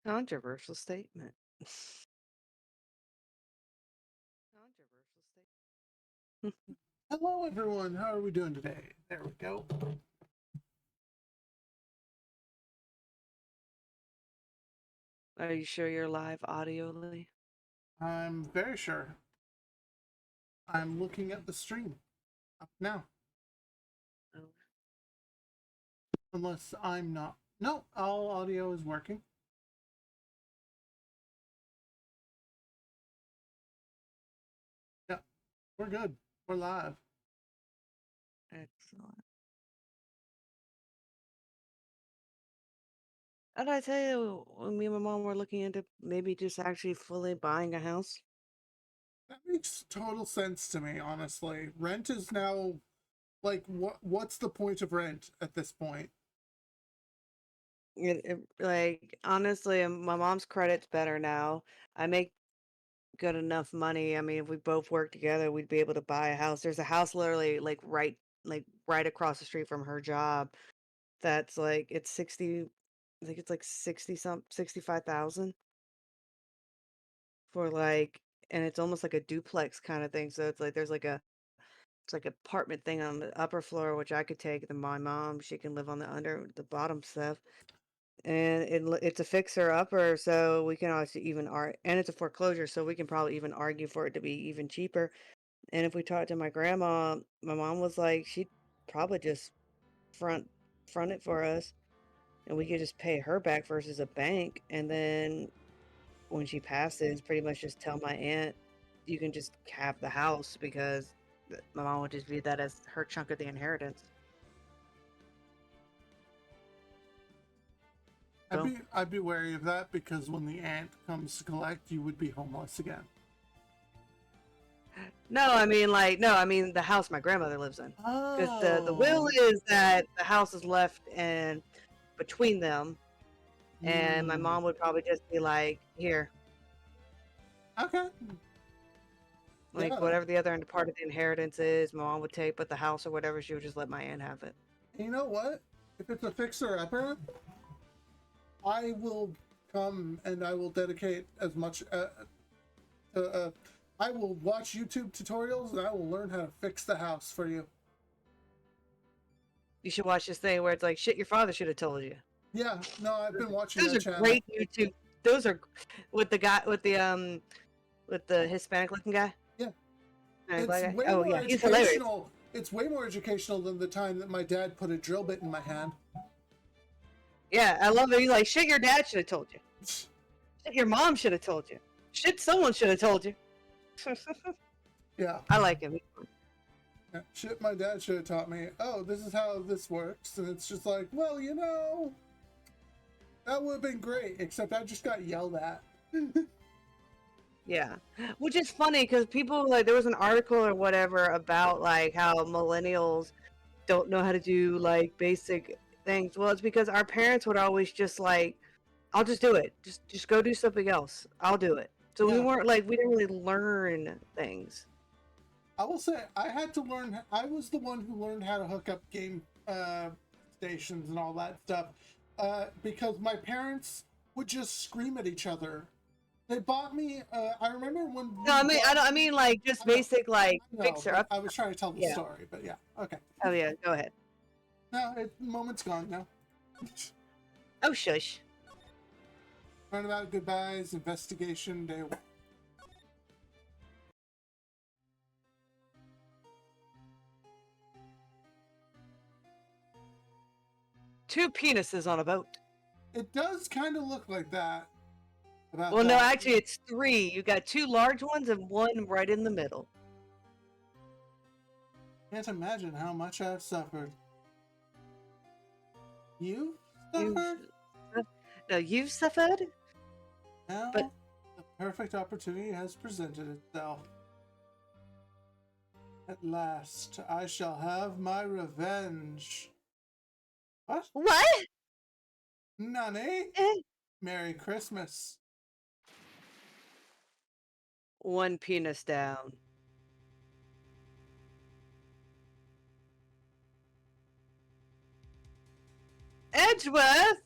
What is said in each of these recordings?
Controversial statement. Controversial statement. Hello, everyone. How are we doing today? There we go. Are you sure you're live audioly? I'm very sure. I'm looking at the stream up now. Oh. Unless I'm not. No, all audio is working. Yeah, we're good. We're live. Excellent. How did I tell you when me and my mom were looking into maybe just actually fully buying a house? That makes total sense to me, honestly. Rent is now like what's the point of rent at this point? Like, honestly, my mom's credit's better now. I make good enough money. I mean, if we both work together, we'd be able to buy a house. There's a house literally like right across the street from her job. That's like it's 60, I think it's like 65,000 for like, and it's almost like a duplex kind of thing. So it's like there's like a it's like an apartment thing on the upper floor, which I could take. Then my mom, she can live on the bottom stuff. And it's a fixer upper, so we can also even and it's a foreclosure, so we can probably even argue for it to be even cheaper. And if we talked to my grandma, my mom was like, she'd probably just front front it for us, and we could just pay her back versus a bank. And then when she passes, pretty much just tell my aunt, you can just have the house because my mom would just view that as her chunk of the inheritance. Boom. I'd be wary of that because when the aunt comes to collect, you would be homeless again. No, I mean no, I mean the house my grandmother lives in. Because the will Oh. is that the house is left in between them, and my Hmm. mom would probably just be like, here, Okay. like Yeah. whatever the other part of the inheritance is, my mom would take, but the house or whatever, she would just let my aunt have it. You know what? If it's a fixer upper, I will come and I will dedicate as much. I will watch YouTube tutorials and I will learn how to fix the house for you. You should watch this thing where it's like, shit, your father should have told you. Yeah, no, I've been watching Those that are channel. great YouTube. Those are with the guy with the Hispanic looking guy. Yeah, Hispanic it's black guy. way Oh more yeah, he's hilarious. educational. It's way more educational than the time that my dad put a drill bit in my hand. Yeah, I love it. He's like, shit, your dad should have told you. Shit, your mom should have told you. Shit, someone should have told you. Yeah. I like him. Yeah, shit, my dad should have taught me. Oh, this is how this works, and it's just like, well, that would have been great. Except I just got yelled at. Yeah, which is funny because people like there was an article or whatever about like how millennials don't know how to do like basic things. Well, it's because our parents would always just like, I'll just do it. Just go do something else. I'll do it. So we Yeah. weren't like we didn't really learn things. I will say I had to learn. I was the one who learned how to hook up game stations and all that stuff because my parents would just scream at each other. They bought me. I remember when No, we bought. I mean like just I know, basic like I know, fixer but up. I was trying to tell the Yeah. story. But yeah, okay. Oh yeah. Go ahead. No, moment's gone now. Oh shush. Roundabout goodbyes. Investigation day one. Two penises on a boat. It does kind of look like that. About Well, no, that. actually, it's three. You got two large ones and one right in the middle. Can't imagine how much I've suffered. You You've suffered? no, you've suffered, but Now, the perfect opportunity has presented itself. At last, I shall have my revenge. What? what? Nani? Eh. Merry Christmas. One penis down. Edgeworth.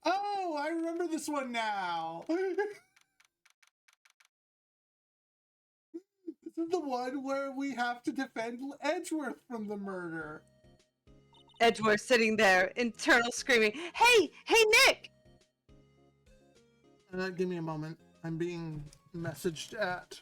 Oh, I remember this one now. This is the one where we have to defend Edgeworth from the murder. Edgeworth sitting there, internal screaming, "Hey, hey, Nick!" Give me a moment. I'm being messaged at.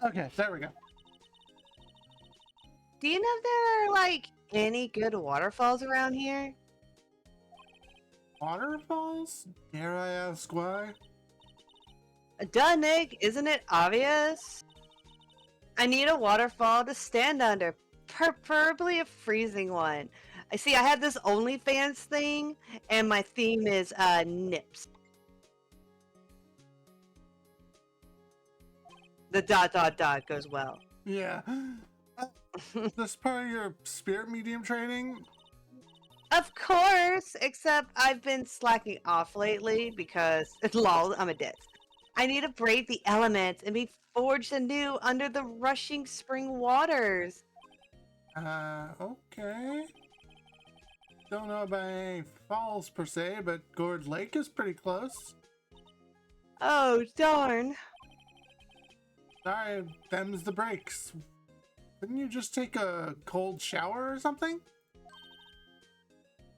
Okay, there we go. Do you know if there are, like, any good waterfalls around here? Waterfalls? Dare I ask why? Duh, Nick, isn't it obvious? I need a waterfall to stand under, preferably a freezing one. I see I have this OnlyFans thing, and my theme is, nips. The ... goes well. Yeah. This part of your spirit medium training? Of course, except I've been slacking off lately because, lol, I'm a ditz. I need to brave the elements and be forged anew under the rushing spring waters. Okay. Don't know about any falls per se, but Gourd Lake is pretty close. Oh, darn. Sorry, them's the breaks. Couldn't you just take a cold shower or something?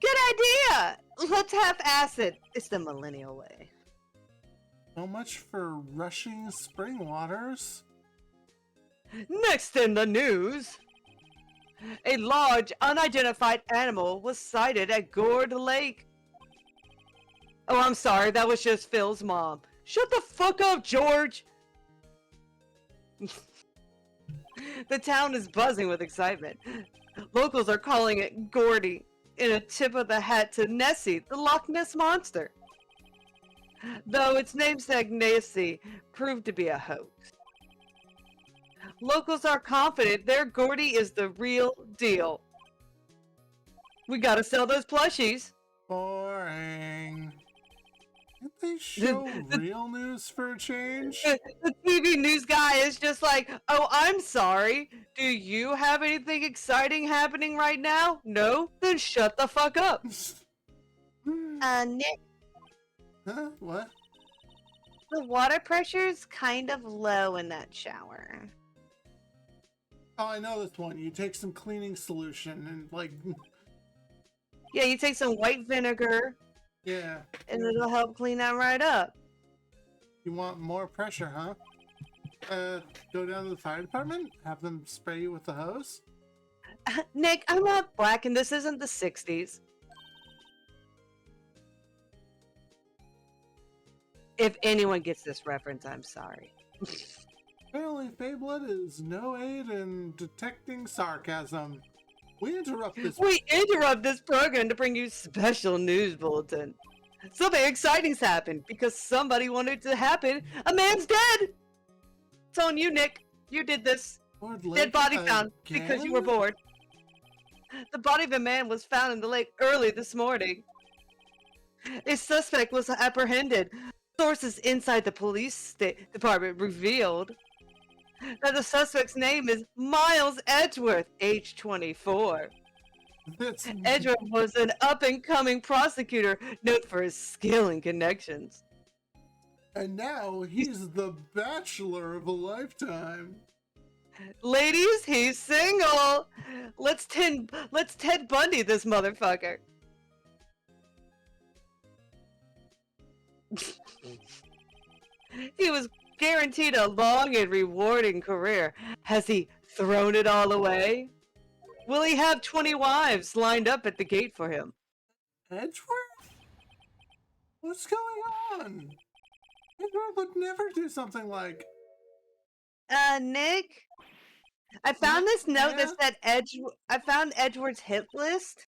Good idea! Let's have acid. It's the millennial way. So much for rushing spring waters. Next in the news, a large unidentified animal was sighted at Gourd Lake. Oh, I'm sorry, that was just Phil's mom. Shut the fuck up, George! The town is buzzing with excitement. Locals are calling it Gordy, in a tip of the hat to Nessie, the Loch Ness Monster. Though its namesake Nessie proved to be a hoax. Locals are confident their Gordy is the real deal. We gotta sell those plushies. Boring. Can't they show real news for a change? The TV news guy is just like, oh, I'm sorry. Do you have anything exciting happening right now? No? Then shut the fuck up. Nick, Huh? What? the water pressure's kind of low in that shower. Oh, I know this one. You take some cleaning solution and like... Yeah, you take some white vinegar, Yeah. and it'll help clean that right up. You want more pressure, huh? Go down to the fire department? Have them spray you with the hose? Nick, I'm not black and this isn't the 60s. If anyone gets this reference, I'm sorry. Apparently, Fablet is no aid in detecting sarcasm. We interrupt this program to bring you special news bulletin. Something exciting's happened because somebody wanted it to happen. A man's dead! It's on you, Nick. You did this. Dead body found because you were bored. The body of a man was found in the lake early this morning. A suspect was apprehended. Sources inside the police department revealed that the suspect's name is Miles Edgeworth, age 24. Edgeworth was an up-and-coming prosecutor known for his skill and connections. And now he's the bachelor of a lifetime. Ladies, he's single. Let's Ted Bundy this motherfucker. He was guaranteed a long and rewarding career. Has he thrown it all away? Will he have 20 wives lined up at the gate for him? Edgeworth? What's going on? Edgeworth would never do something like... Nick? I found this note that said I found Edgeworth's hit list.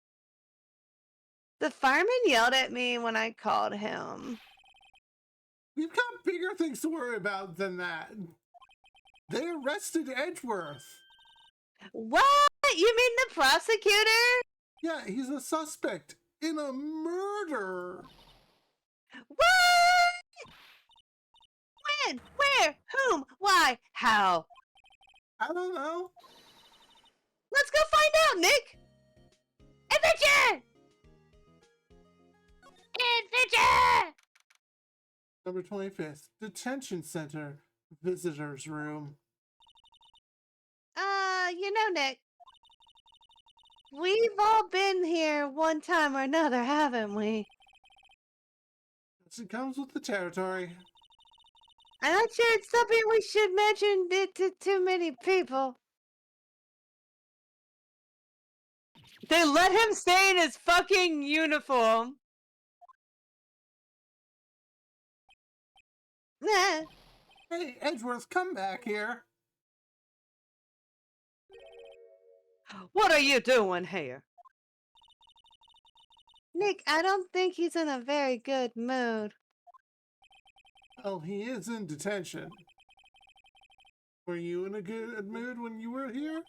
The fireman yelled at me when I called him. We've got bigger things to worry about than that. They arrested Edgeworth. What? You mean the prosecutor? Yeah, he's a suspect in a murder. What? When? Where? Whom? Why? How? I don't know. Let's go find out, Nick! Adventure! Adventure! Number 25th, Detention Center, Visitors Room. Nick, we've all been here one time or another, haven't we? It comes with the territory. I'm not sure it's something we should mention it to too many people. They let him stay in his fucking uniform. Nah. Hey, Edgeworth, come back here. What are you doing here? Nick, I don't think he's in a very good mood. Well, he is in detention. Were you in a good mood when you were here?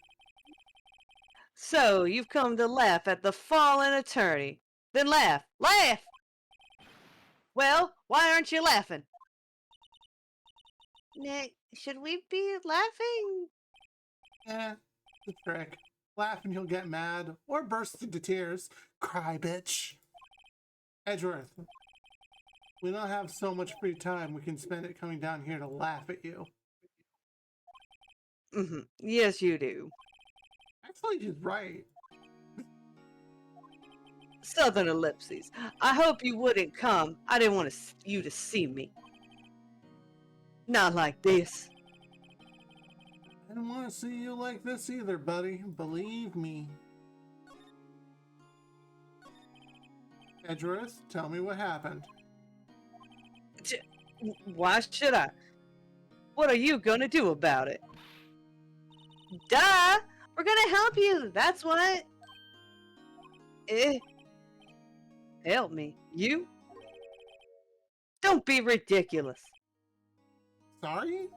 So, you've come to laugh at the fallen attorney. Then laugh. Laugh! Well, why aren't you laughing? Nick, should we be laughing? Eh, the trick. Laugh and you'll get mad, or burst into tears. Cry, bitch. Edgeworth, we don't have so much free time we can spend it coming down here to laugh at you. Yes, you do. Actually, she's right. Southern ellipses. I hope you wouldn't come. I didn't want you to see me. Not like this. I don't want to see you like this either, buddy. Believe me. Edgeworth, tell me what happened. Why should I? What are you gonna do about it? Duh! We're gonna help you, that's what. Help me. You? Don't be ridiculous. Sorry?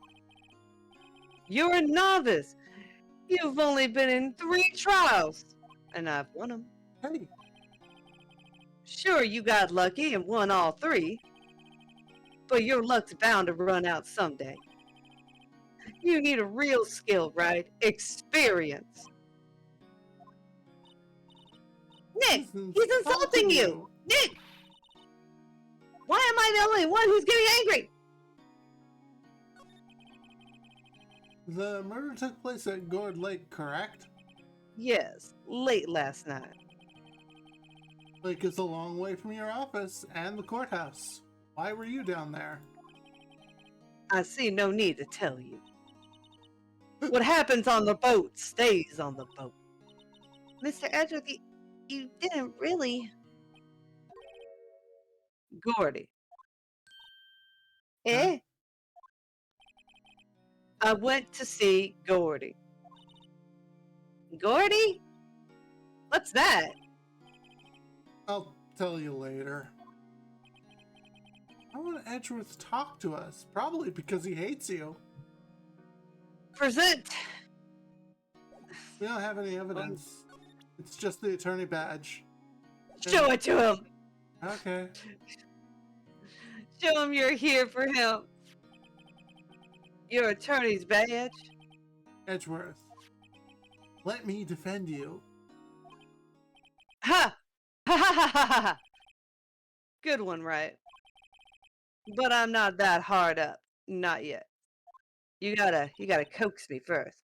You're a novice. You've only been in 3 trials, and I've won them. Hey, Sure, you got lucky and won all 3, but your luck's bound to run out someday. You need a real skill, right? Experience. Nick, he's insulting you! Nick! Why am I the only one who's getting angry? The murder took place at Gourd Lake, correct? Yes, late last night. Lake is a long way from your office and the courthouse. Why were you down there? I see no need to tell you. What happens on the boat stays on the boat. Mr. Edgeworth, you didn't really... Gordy. Eh? I went to see Gordy. Gordy? What's that? I'll tell you later. I want Edgeworth to talk to us, probably because he hates you. Present. We don't have any evidence. It's just the attorney badge. Show it to him. Okay. Show him you're here for him. Your attorney's badge. Edgeworth, let me defend you. Ha! Ha ha ha ha ha! Good one, right? But I'm not that hard up. Not yet. You gotta coax me first.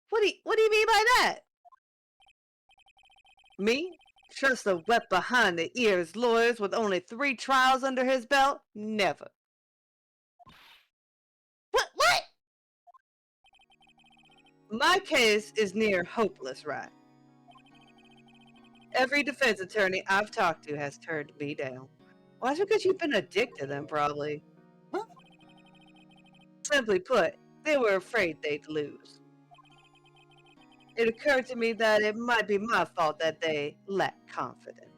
What do you mean by that? Me? Trust a wet behind the ears lawyers with only 3 trials under his belt? Never. What? My case is near hopeless, right? Every defense attorney I've talked to has turned me down. Well, that's because you've been a dick to them, probably. What? Simply put, they were afraid they'd lose. It occurred to me that it might be my fault that they lacked confidence.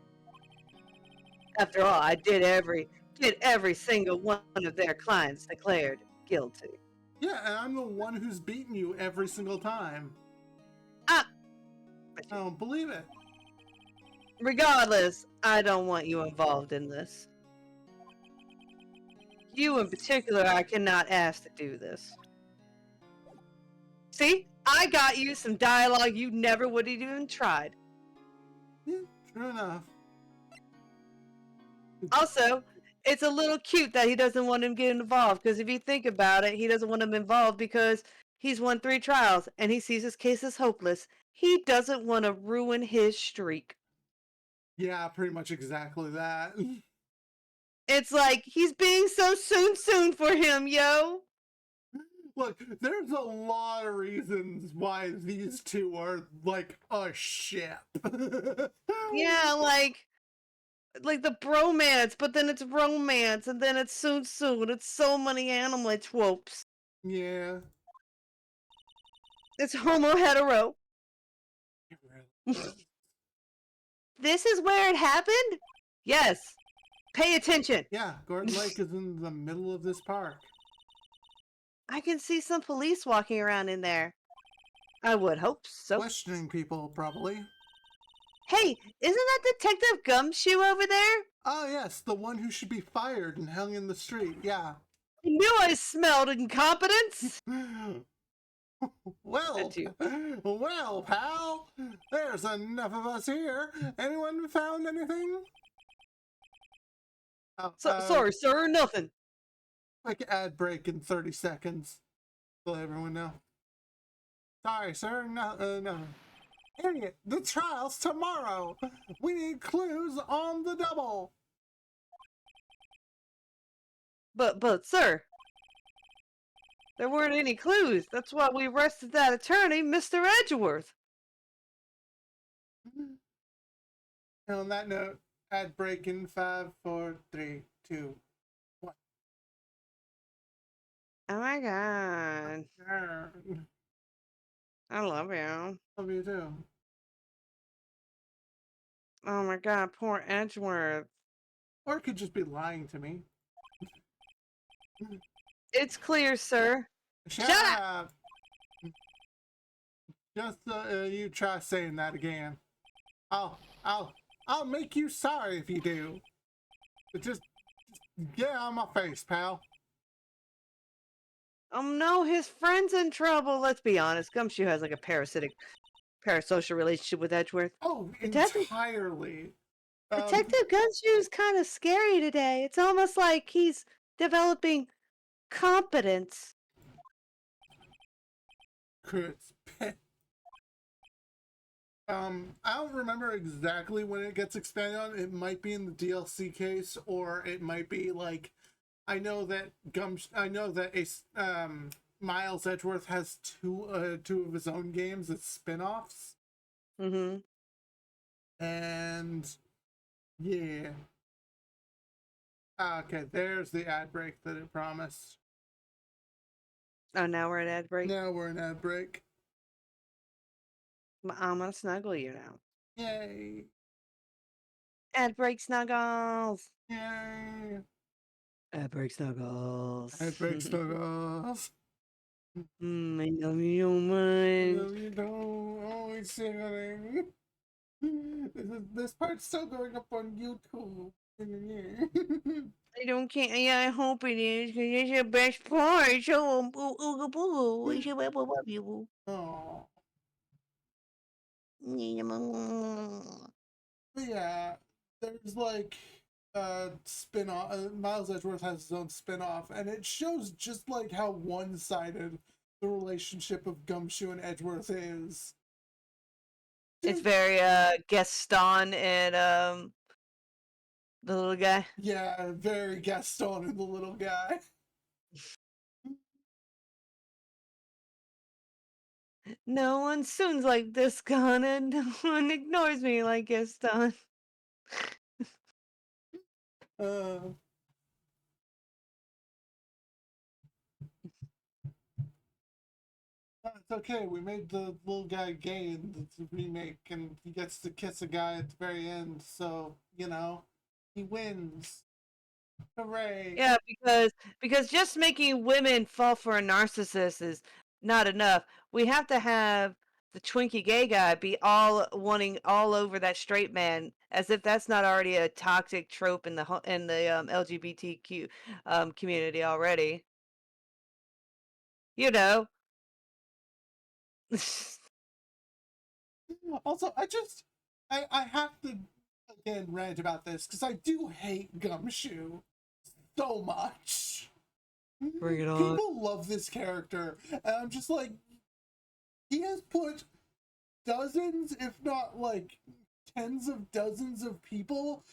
After all, I did every single one of their clients declared guilty. Yeah, and I'm the one who's beaten you every single time. I don't believe it. Regardless, I don't want you involved in this. You in particular, I cannot ask to do this. See? I got you some dialogue you never would have even tried. Yeah, true enough. Also, it's a little cute that he doesn't want him getting involved, because if you think about it, he doesn't want him involved because he's won 3 trials and he sees his case as hopeless. He doesn't want to ruin his streak. Yeah, pretty much exactly that. It's like he's being so soon for him, yo. Look, there's a lot of reasons why these two are like a ship. Yeah, like the bromance, but then it's romance, and then it's soon. It's so many anime tropes. Yeah. It's homo hetero. This is where it happened? Yes. Pay attention. Yeah, Gordon Lake is in the middle of this park. I can see some police walking around in there. I would hope so. Questioning people, probably. Hey, isn't that Detective Gumshoe over there? Oh, yes, the one who should be fired and hung in the street, yeah. I knew I smelled incompetence. Well, pal, there's enough of us here. Anyone found anything? Sorry, sir, nothing. Like ad break in 30 seconds. Let everyone know. Sorry, sir, no. Idiot, the trial's tomorrow. We need clues on the double. But, sir, there weren't any clues. That's why we arrested that attorney, Mr. Edgeworth. And on that note, ad break in 5, 4, 3, 2, 1. Oh my god. I love you. Love you too. Oh my god, poor Edgeworth. Or it could just be lying to me. It's clear, sir. Shut up! Just you try saying that again. I'll make you sorry if you do. But just get on my face, pal. No, his friend's in trouble. Let's be honest. Gumshoe has like a parasocial relationship with Edgeworth. Oh, Detective- entirely. Detective Gumshoe's kind of scary today. It's almost like he's developing competence. I don't remember exactly when it gets expanded on. It might be in the DLC case, or it might be like I know that Miles Edgeworth has two of his own games as spin-offs. Mm-hmm. And yeah. Okay, there's the ad break that it promised. Oh, now we're at ad break? Now we're in ad break. I'm gonna snuggle you now. Yay. Ad break snuggles. Yay. Ad break snuggles. Ad break snuggles. I love you so much. You don't always singing. This part's still going up on YouTube. I don't care. Yeah, I hope it is, because it's the best part. So, ooga boo. I should love you. Oh. Yeah, there's like spin-off. Miles Edgeworth has his own spin-off, and it shows just like how one-sided the relationship of Gumshoe and Edgeworth is. It's very Gaston and the little guy. Yeah, very Gaston and the little guy. No one soons like this, Ghana. No one ignores me like Gaston. It's okay. We made the little guy gay in the remake, and he gets to kiss a guy at the very end. So you know, he wins. Hooray! Yeah, because just making women fall for a narcissist is not enough. We have to have the Twinkie gay guy be all wanting all over that straight man, as if that's not already a toxic trope in the LGBTQ community already. You know. Also, I have to again rant about this because I do hate Gumshoe so much. Bring it on. People love this character, and I'm just like, he has put dozens, if not like tens of dozens of people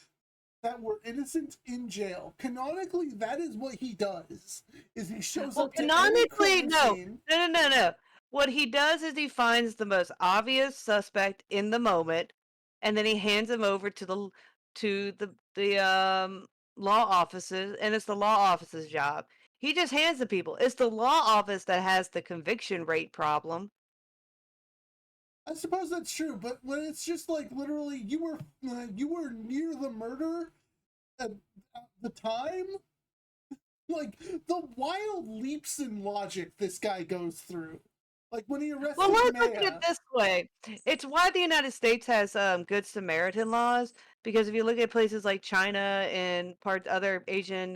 that were innocent in jail. Canonically, that is what he does. Is he shows Well, up to every canonically, crime no. scene. No. What he does is he finds the most obvious suspect in the moment, and then he hands him over to the law offices, and it's the law office's job. He just hands the people. It's the law office that has the conviction rate problem. I suppose that's true, but when it's just like literally you were near the murder at the time, like the wild leaps in logic this guy goes through. Like when he arrested Well, let's look at Maya. it this way. It's why the United States has good Samaritan laws, because if you look at places like China and other Asian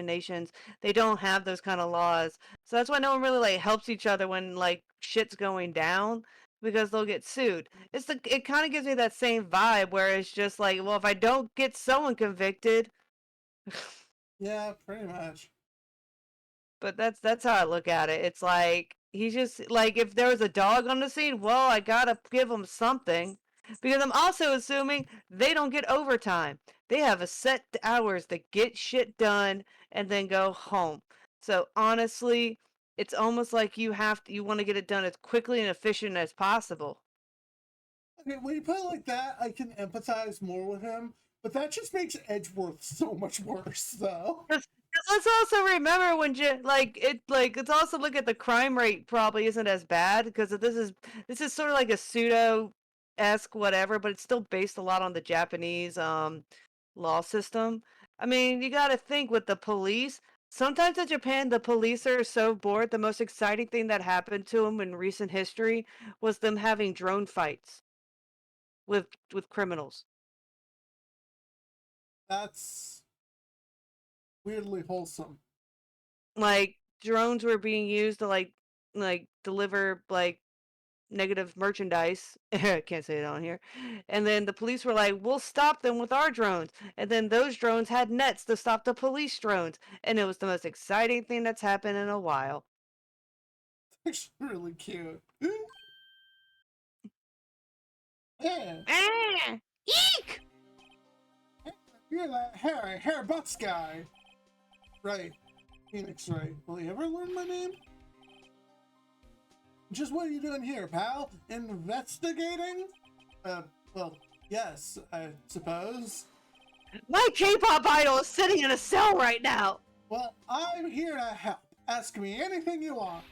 nations, they don't have those kind of laws. So that's why no one really like helps each other when like shit's going down, because they'll get sued. It kind of gives me that same vibe where it's just like, well, if I don't get someone convicted, Yeah, pretty much. but that's how I look at it. It's like he's just like, if there was a dog on the scene, well, I gotta give him something, because I'm also assuming they don't get overtime. They have a set hours to get shit done and then go home. So honestly, it's almost like you want to get it done as quickly and efficient as possible. Okay, when you put it like that, I can empathize more with him, but that just makes Edgeworth so much worse, though. Let's also remember when let's also look at the crime rate probably isn't as bad, because this is sort of like a pseudo-esque whatever, but it's still based a lot on the Japanese law system. I mean, you got to think with the police. Sometimes in Japan, the police are so bored. The most exciting thing that happened to them in recent history was them having drone fights with criminals. That's weirdly wholesome. Like drones were being used to like deliver like negative merchandise. I can't say it on here. And then the police were like, "We'll stop them with our drones." And then those drones had nets to stop the police drones, and it was the most exciting thing that's happened in a while. It's really cute. Yeah. Ah! Eek! You're that hair butts guy. Right. Phoenix Wright. Will you ever learn my name? Just what are you doing here, pal? Investigating? Well, yes, I suppose. My K-pop idol is sitting in a cell right now. Well, I'm here to help. Ask me anything you want.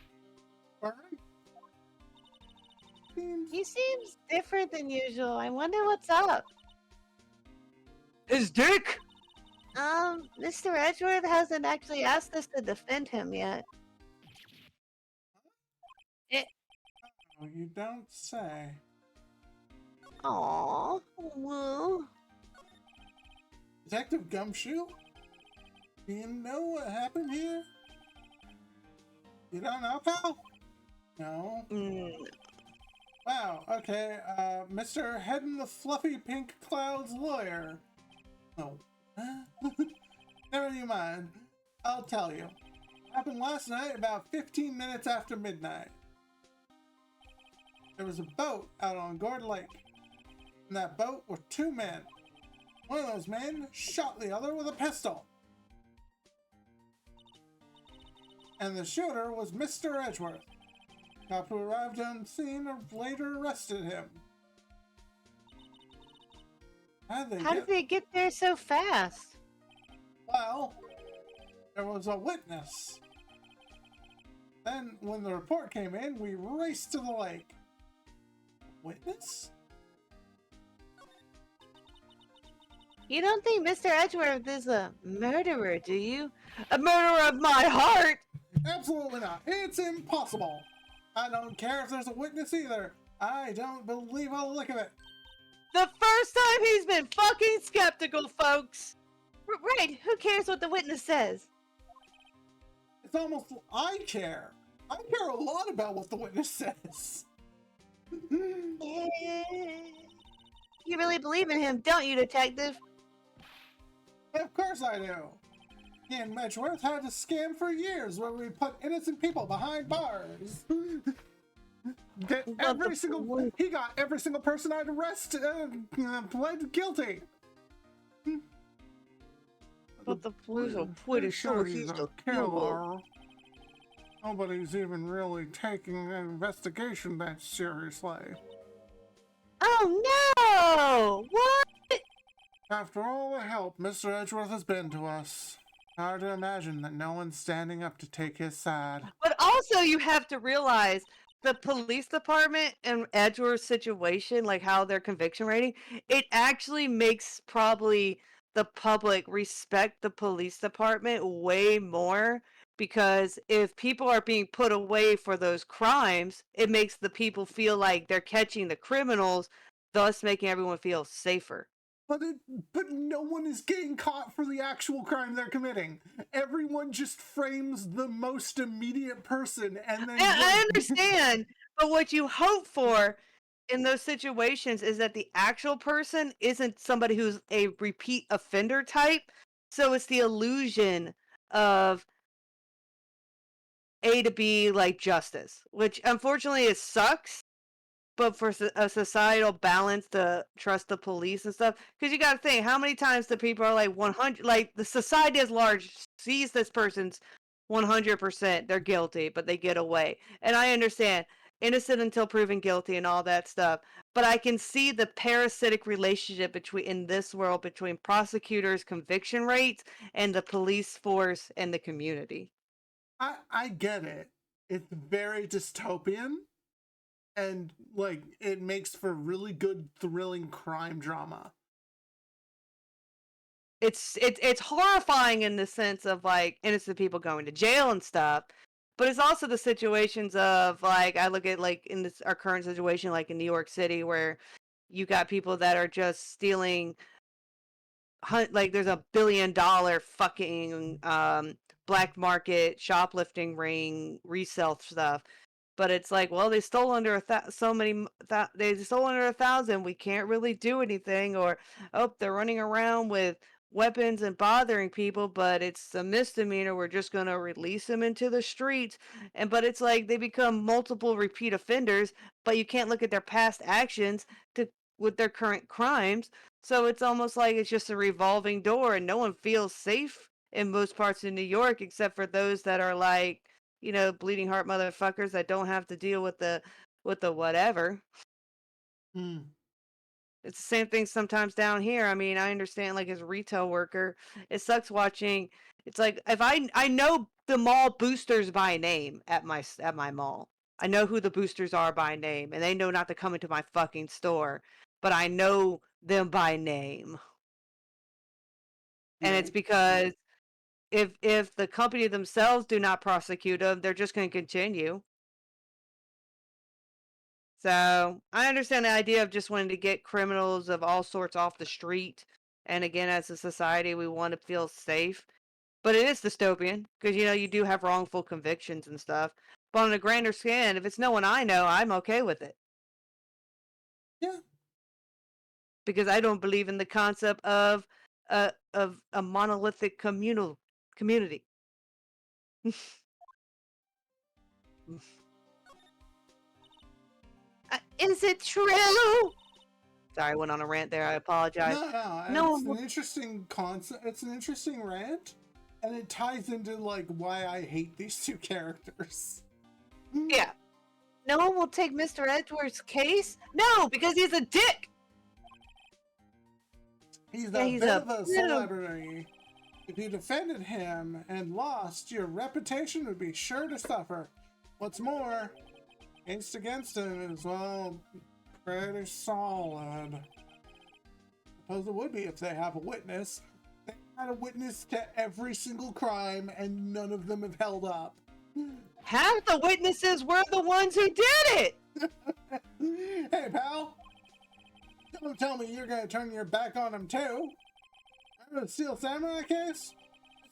Burn? He seems different than usual. I wonder what's up. His dick. Mr. Edgeworth hasn't actually asked us to defend him yet. Oh, you don't say. Aww. Woo. Detective Gumshoe? Do you know what happened here? You don't know, pal? No. Wow, okay, Mr. Head in the Fluffy Pink Cloud's lawyer. No. Never you mind. I'll tell you. Happened last night about 15 minutes after midnight. There was a boat out on Gourd Lake. In that boat were two men. One of those men shot the other with a pistol. And the shooter was Mr. Edgeworth. Cop who arrived on scene later arrested him. How did they get there so fast? Well, there was a witness. Then, when the report came in, we raced to the lake. Witness? You don't think Mr. Edgeworth is a murderer, do you? A murderer of my heart. Absolutely not. It's impossible. I don't care if there's a witness either. I don't believe a lick of it. The first time he's been fucking skeptical, folks. Right, who cares what the witness says? It's almost I care. I care a lot about what the witness says. You really believe in him, don't you, detective? Of course I do. He and Medgeworth had a scam for years where we put innocent people behind bars. He got every single person I'd arrest pled guilty. But the police are pretty sure he's the killer. Nobody's even really taking the investigation that seriously. Oh no! What? After all the help Mr. Edgeworth has been to us, hard to imagine that no one's standing up to take his side. But also, you have to realize the police department and Edgeworth's situation, like how their conviction rating, it actually makes probably the public respect the police department way more, because if people are being put away for those crimes, it makes the people feel like they're catching the criminals, thus making everyone feel safer. But no one is getting caught for the actual crime they're committing. Everyone just frames the most immediate person, and then I understand, but what you hope for in those situations is that the actual person isn't somebody who's a repeat offender type, so it's the illusion of A to B, like, justice, which unfortunately it sucks, but for a societal balance to trust the police and stuff, because you got to think, how many times the people are like 100, like the society as large sees this person's 100% they're guilty, but they get away. And I understand innocent until proven guilty and all that stuff, but I can see the parasitic relationship between in this world between prosecutors' conviction rates and the police force and the community. I get it. It's very dystopian, and like it makes for really good, thrilling crime drama. It's horrifying in the sense of like innocent people going to jail and stuff, but it's also the situations of like I look at like in this our current situation like in New York City where you got people that are just stealing like there's $1 billion fucking black market shoplifting ring resale stuff, but it's like, well, they stole under they stole under 1,000, we can't really do anything, or oh, they're running around with weapons and bothering people, but it's a misdemeanor, we're just going to release them into the streets. And but it's like they become multiple repeat offenders, but you can't look at their past actions to with their current crimes, so it's almost like it's just a revolving door and no one feels safe in most parts of New York except for those that are like, bleeding heart motherfuckers that don't have to deal with the whatever. It's the same thing sometimes down here. I mean, I understand like as a retail worker, it sucks watching. It's like if I know the mall boosters by name at my mall. I know who the boosters are by name, and they know not to come into my fucking store, but I know them by name. And it's because if the company themselves do not prosecute them, they're just going to continue. So I understand the idea of just wanting to get criminals of all sorts off the street. And again, as a society, we want to feel safe. But it is dystopian because, you do have wrongful convictions and stuff. But on a grander scale, if it's no one I know, I'm okay with it. Yeah. Because I don't believe in the concept of a monolithic community. Is it true? Sorry, I went on a rant there. I apologize. No, it's an interesting concept. It's an interesting rant, and it ties into like why I hate these two characters. Yeah. No one will take Mr. Edgeworth's case? No, because he's a dick! He's a bit of a celebrity. If you defended him and lost, your reputation would be sure to suffer. What's more, case against him is, well, pretty solid. Suppose it would be if they have a witness. They had a witness to every single crime, and none of them have held up. Half the witnesses were the ones who did it! Hey, pal. Don't tell me you're gonna turn your back on him too. Remember the Steel Samurai case?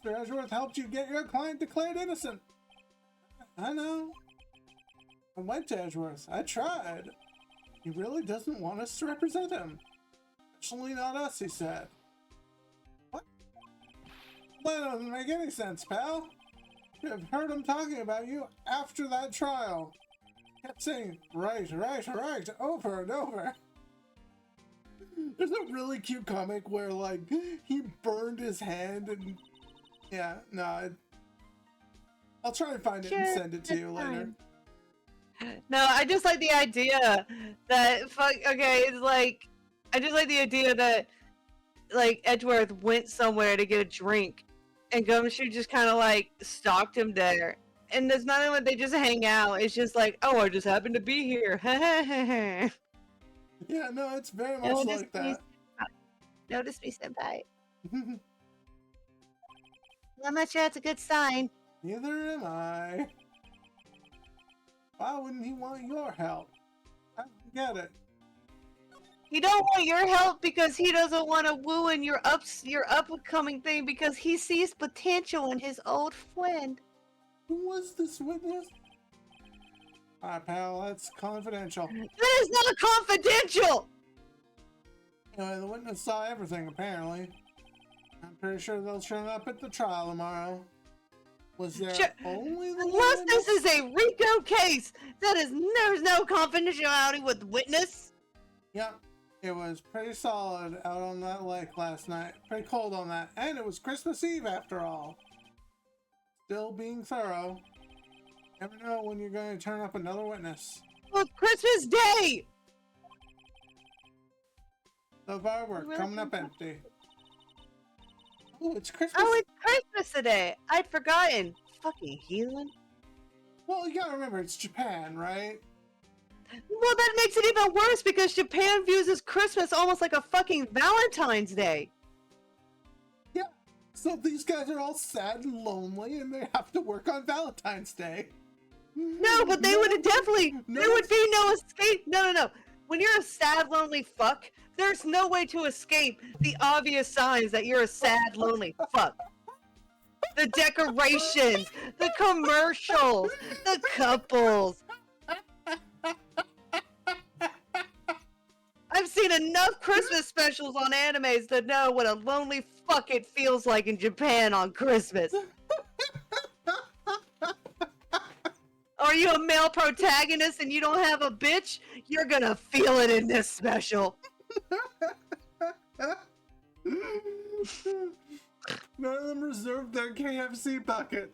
Mr. Edgeworth helped you get your client declared innocent. I know. I went to Edgeworth. I tried. He really doesn't want us to represent him. Especially not us, he said. What? That doesn't make any sense, pal. I've heard him talking about you after that trial. Kept saying, right, over and over. There's a really cute comic where, like, he burned his hand and... Yeah, no, I'll try and find it and send it to you later. No, I just like the idea that, it's like, I just like the idea that, like, Edgeworth went somewhere to get a drink, and Gumshoe just kind of, like, stalked him there. And it's not even like they just hang out, it's just like, oh, I just happened to be here. Yeah, no, it's very much like that. Notice me, senpai. I'm not sure that's a good sign. Neither am I. Why wouldn't he want your help? I don't get it. He don't want your help because he doesn't want to woo in your upcoming thing because he sees potential in his old friend. Who was this witness? Alright, pal, that's confidential. That is not confidential! Anyway, the witness saw everything, apparently. I'm pretty sure they'll turn up at the trial tomorrow. Was there only the Unless this is a RICO case, there's no confidentiality with the witness. Yep, it was pretty solid out on that lake last night. Pretty cold on that. And it was Christmas Eve after all. Still being thorough. Never know when you're going to turn up another witness. Well, it's Christmas Day! The firework coming up empty. Oh, it's Christmas. Oh, it's Christmas today. I'd forgotten. Fucking heathen. Well, you gotta remember, it's Japan, right? Well, that makes it even worse because Japan views this Christmas almost like a fucking Valentine's Day. Yeah. So these guys are all sad and lonely and they have to work on Valentine's Day. No, but they would definitely, there would be no escape. No. When you're a sad, lonely fuck, there's no way to escape the obvious signs that you're a sad, lonely fuck. The decorations, the commercials, the couples. I've seen enough Christmas specials on animes to know what a lonely fuck it feels like in Japan on Christmas. Are you a male protagonist and you don't have a bitch? You're gonna feel it in this special. None of them reserved their KFC buckets.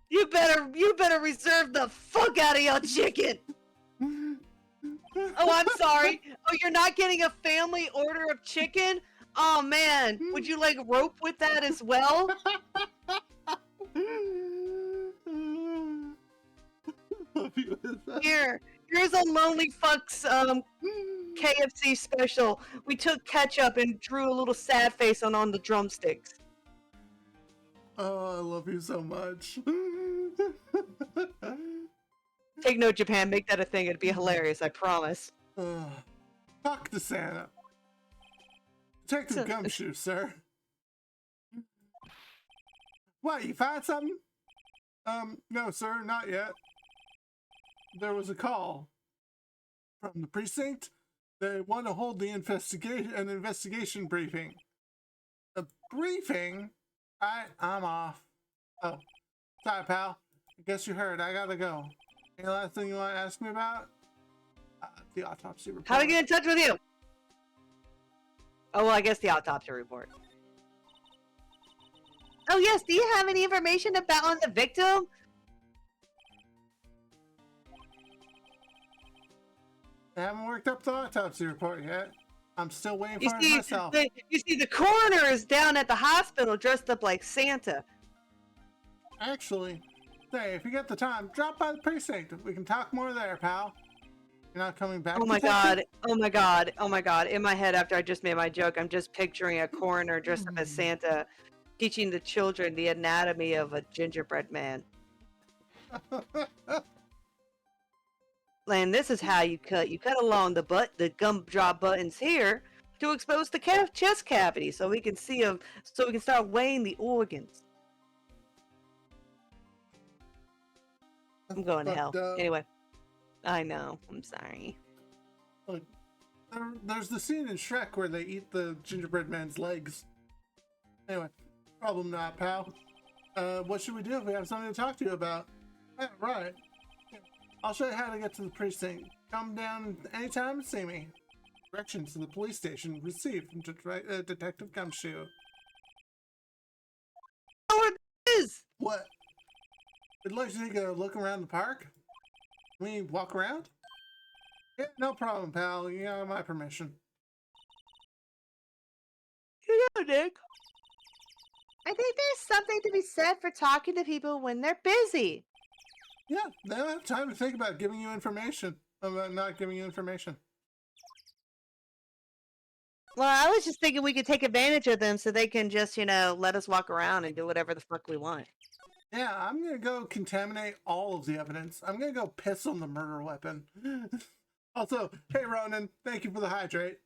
You better reserve the fuck out of your chicken. Oh, I'm sorry. Oh, you're not getting a family order of chicken? Oh man, would you like rope with that as well? Here's a lonely fucks KFC special. We took ketchup and drew a little sad face on the drumsticks. Oh, I love you so much. Take note, Japan. Make that a thing. It'd be hilarious. I promise. Talk to Santa. Detective Gumshoe, sir. What, you found something? No, sir, not yet. There was a call from the precinct. They want to hold an investigation briefing. A briefing? I'm off. Oh, sorry, pal. I guess you heard. I gotta go. Any last thing you want to ask me about? The autopsy report. How do I get in touch with you? Oh, well, I guess the autopsy report. Oh yes, do you have any information on the victim? I haven't worked up the autopsy report yet. I'm still waiting for it myself. You see, the coroner is down at the hospital dressed up like Santa. Actually, say, if you get the time, drop by the precinct. We can talk more there, pal. You're not coming back? Oh my god, oh my god, oh my god. In my head, after I just made my joke, I'm just picturing a coroner dressed up as Santa teaching the children the anatomy of a gingerbread man. And this is how you cut. You cut along the gumdrop buttons here to expose the chest cavity, so we can see them, so we can start weighing the organs. I'm going to hell. Fucked up. Anyway, I know. I'm sorry. Look, there's the scene in Shrek where they eat the gingerbread man's legs. Anyway, problem not, pal. What should we do if we have something to talk to you about? Yeah, right. I'll show you how to get to the precinct. Come down anytime and see me. Directions to the police station received from Detective Gumshoe. Oh, it is! What? Would you like to take a look around the park? We walk around? Yeah, no problem, pal. You got my permission. You know, Nick. I think there's something to be said for talking to people when they're busy. Yeah, they don't have time to think about giving you information. About not giving you information. Well, I was just thinking we could take advantage of them so they can just, let us walk around and do whatever the fuck we want. Yeah, I'm gonna go contaminate all of the evidence. I'm gonna go piss on the murder weapon. Also, hey Ronan, thank you for the hydrate.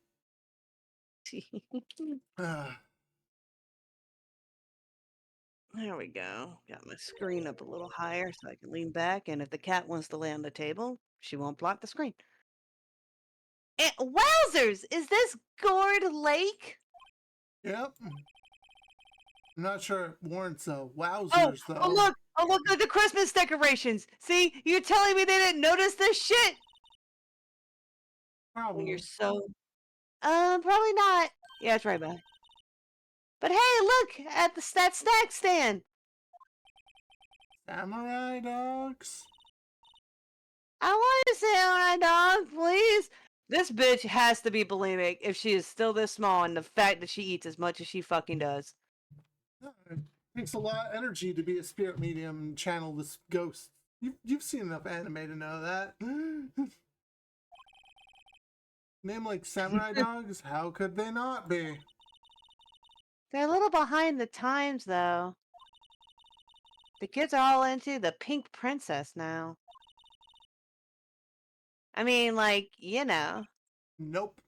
There we go. Got my screen up a little higher so I can lean back, and if the cat wants to lay on the table, she won't block the screen. And wowzers! Is this Gourd Lake? Yep. I'm not sure it warrants Oh, wowzers though. oh look at the Christmas decorations. See, you're telling me they didn't notice this shit? Probably. You're so probably not. Yeah, it's right back. But hey, look at that snack stand. Samurai dogs. I want to say my dog, please. This bitch has to be bulimic if she is still this small, and the fact that she eats as much as she fucking does. It takes a lot of energy to be a spirit medium and channel this ghost. You've seen enough anime to know that. Name like samurai dogs? How could they not be? They're a little behind the times, though. The kids are all into the pink princess now. I mean, like, Nope.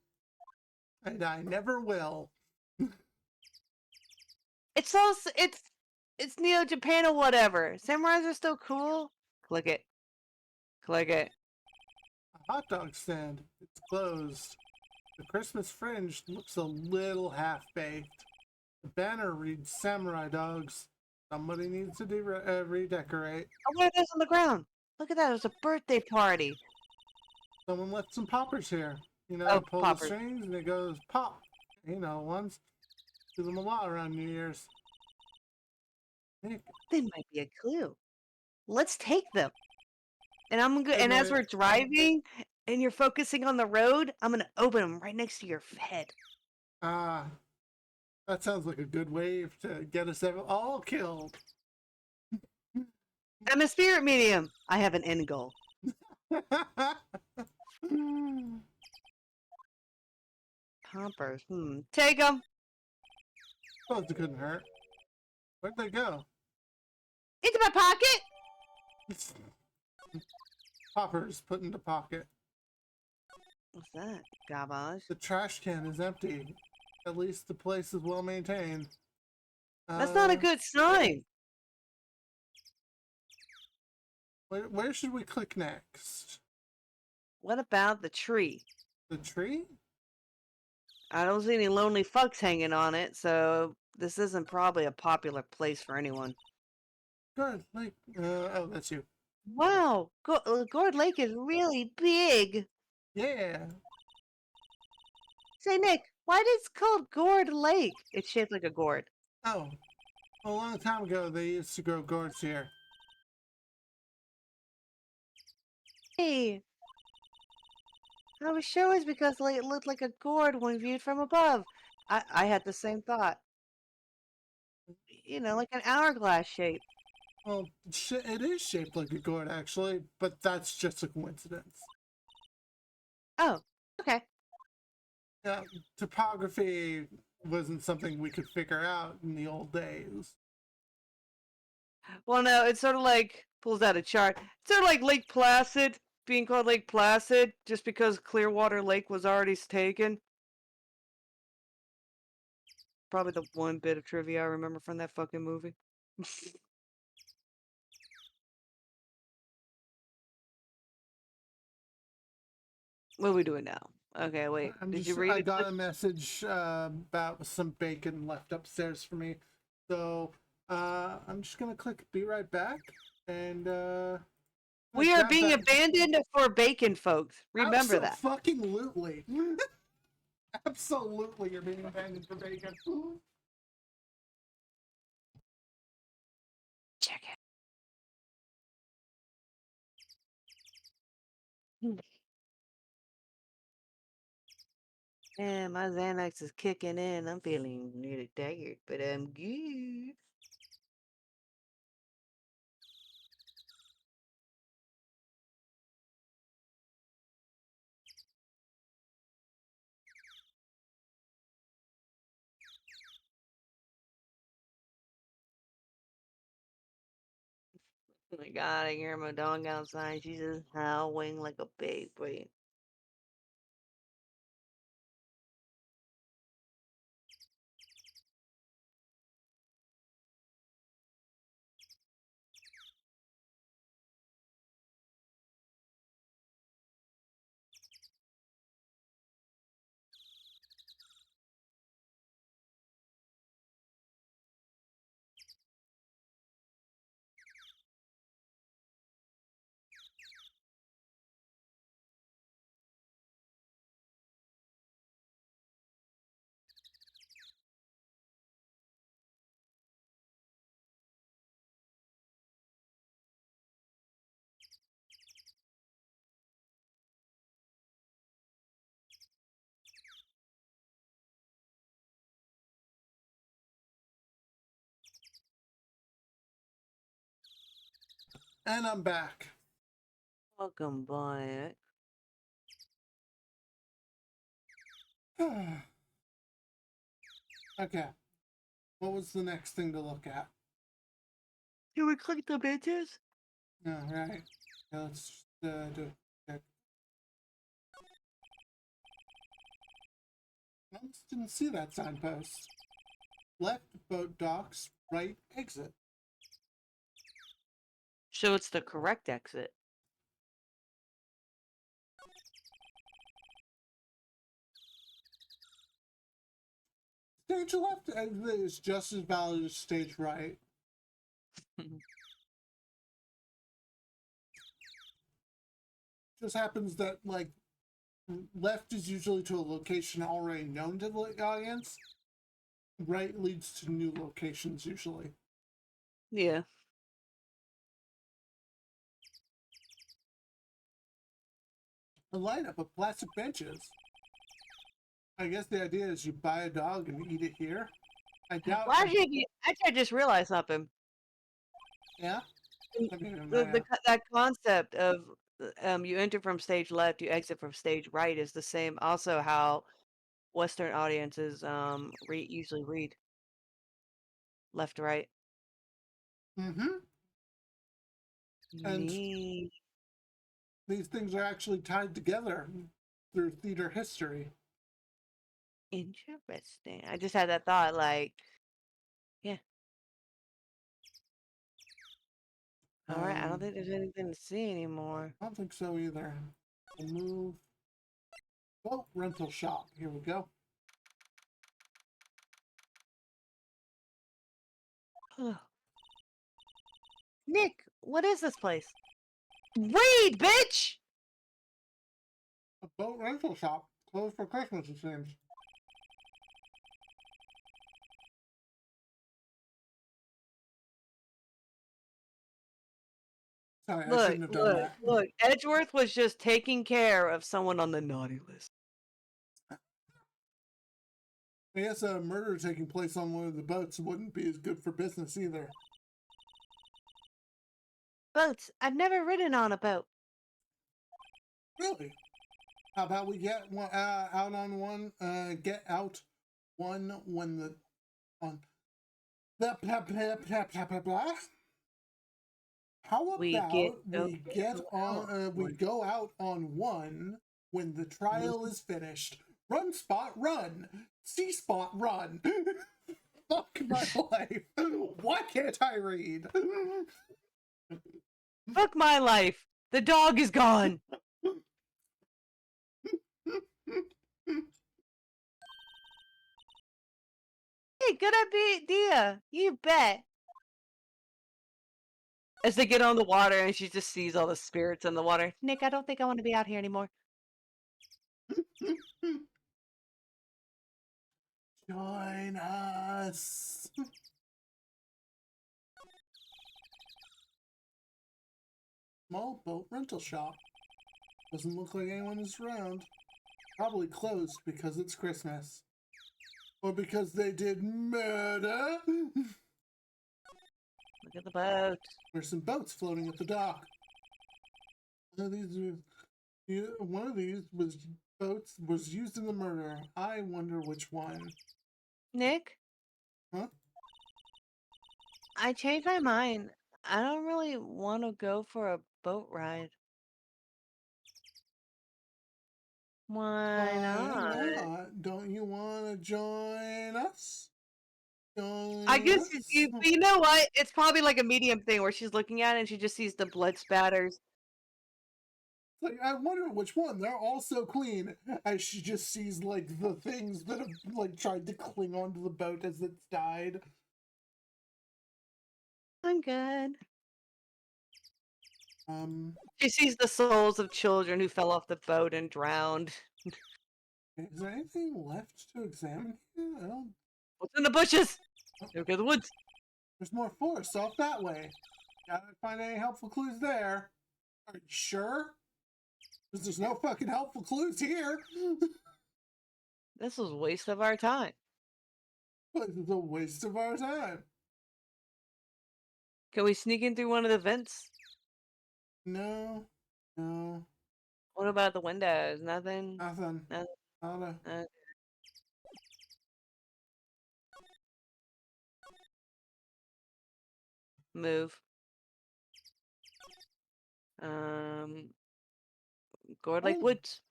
And I never will. it's Neo Japan or whatever. Samurais are still cool. Click it. Click it. A hot dog stand. It's closed. The Christmas fringe looks a little half-baked. The banner reads Samurai Dogs. Somebody needs to redecorate. Oh, what it is on the ground? Look at that. It was a birthday party. Someone left some poppers here. Oh, Pull poppers. the strings and it goes pop. Ones. Do them a lot around New Year's. Nick, They might be a clue. Let's take them. And I'm good. Hey, And as man. we're driving and you're focusing on the road, I'm gonna open them right next to your head. that sounds like a good way to get us all killed. I'm a spirit medium. I have an end goal. Poppers. Take them. Suppose it couldn't hurt. Where'd they go? Into my pocket. Poppers put into pocket. What's that? Garbage. The trash can is empty. At least the place is well maintained. That's not a good sign. Where should we click next? What about the tree? The tree? I don't see any lonely fucks hanging on it, so this isn't probably a popular place for anyone. Good. Like, oh, that's you. Wow, Gourd Lake is really big. Yeah. Say, Nick, why is it called Gourd Lake? It's shaped like a gourd. Oh, a long time ago they used to grow gourds here. Hey, I was sure it was because it looked like a gourd when viewed from above. I had the same thought. Like an hourglass shape. Well, it is shaped like a gourd actually, but that's just a coincidence. Oh, okay. Topography wasn't something we could figure out in the old days. Well, no, it's sort of like pulls out a chart. It's sort of like Lake Placid being called Lake Placid just because Clearwater Lake was already taken. Probably the one bit of trivia I remember from that fucking movie. What are we doing now? Okay, wait. Did you read I it? got a message about some bacon left upstairs for me. So I'm just gonna click be right back and We are grab being that. abandoned for bacon, folks. Remember that. Fucking-lutely. Absolutely, you're being abandoned for bacon. Check it. Yeah, my Xanax is kicking in. I'm feeling really tired, but I'm good. Oh my god, I hear my dog outside. She's just howling like a baby. And I'm back. Welcome back. Okay. What was the next thing to look at? Can we click the bitches? All right. Now let's do it. I just didn't see that signpost. Left boat docks, right exit. So it's the correct exit. Stage left exit is just as valid as stage right. Just happens that, like, left is usually to a location already known to the audience. Right leads to new locations usually. Yeah. A lineup of plastic benches. I guess the idea is you buy a dog and eat it here. I doubt. Well, actually, I just realized something. Yeah. I mean, That concept of you enter from stage left, you exit from stage right is the same. Also, how Western audiences usually read left right. mm-hmm. And Neat. these things are actually tied together through theater history. Interesting. I just had that thought, like, yeah. All right, I don't think there's anything to see anymore. I don't think so either. We'll move. Oh, rental shop. Here we go. Nick, what is this place? Read, bitch! A boat rental shop. Closed for Christmas, it seems. Sorry, I shouldn't have done that. Look. Edgeworth was just taking care of someone on the naughty list. I guess a murder taking place on one of the boats wouldn't be as good for business either. Boats. I've never ridden on a boat. Really? How about we get one, out on one, get out one when the on blah, blah, blah, blah, blah, blah, blah. How We about go we get on we one. go out on one when the trial is finished. Run spot run. C spot run. Fuck my life. Why can't I read? Fuck my life. The dog is gone. Hey, good idea. You bet. As they get on the water and she just sees all the spirits in the water. Nick, I don't think I want to be out here anymore. Join us. Small boat rental shop. Doesn't look like anyone is around. Probably closed because it's Christmas. Or because they did murder. Look at the boat. There's some boats floating at the dock. One of these boats was used in the murder. I wonder which one. Nick? Huh? I changed my mind. I don't really want to go for a boat ride. Why not? not? Don't you want to join us? I guess you know what? It's probably like a medium thing where she's looking at it and she just sees the blood spatters. Like, I wonder which one. They're all so clean. As she just sees like the things that have like tried to cling onto the boat as it's died. I'm good. Is She sees the souls of children who fell off the boat and drowned. there anything left to examine here? I don't. What's in the bushes? Look at the woods. There's more forest off that way. Gotta find any helpful clues there. Are you sure? Because there's no fucking helpful clues here. This was a waste of our time. This is a waste of our time. Can we sneak in through one of the vents? No. No. What about the windows? Nothing? Nothing. Nothing. Nada. Move. Go like Oh. woods.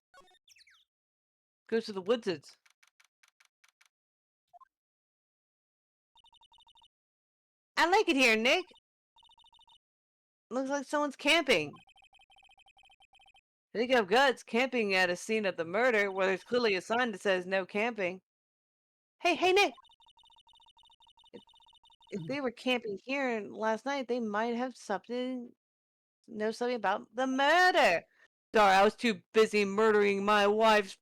Go to the woods. I like it here, Nick. Looks like someone's camping. Think of guts camping at a scene of the murder where there's clearly a sign that says no camping. Hey, Nick! If they were camping here last night, they might have know something about the murder. Sorry, I was too busy murdering my wife's.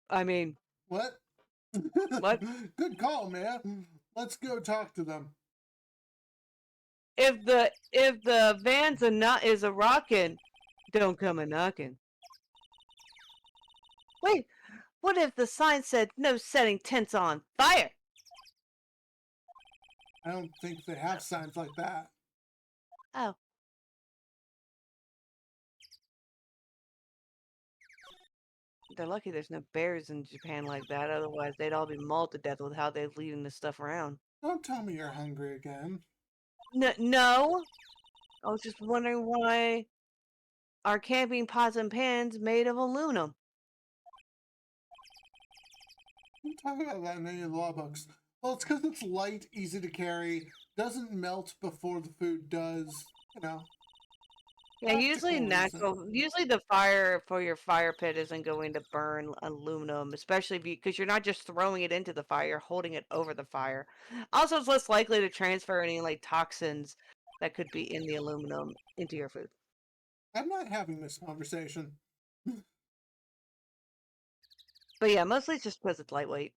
I mean, What? What? Good call, man. Let's go talk to them. if the van's is a rockin', don't come a knocking. Wait, what if the sign said no setting tents on fire? I don't think they have signs like that. Oh. They're lucky there's no bears in Japan like that. Otherwise, they'd all be mauled to death with how they're leading this stuff around. Don't tell me you're hungry again. No. I was just wondering why our camping pots and pans made of aluminum. You talk about that in any of the law books. Well, it's because it's light, easy to carry, doesn't melt before the food does. You know. Yeah, usually practical reason. usually the fire for your fire pit isn't going to burn aluminum, especially because you're not just throwing it into the fire, you're holding it over the fire. Also, it's less likely to transfer any like toxins that could be in the aluminum into your food. I'm not having this conversation. But yeah, mostly it's just because it's lightweight.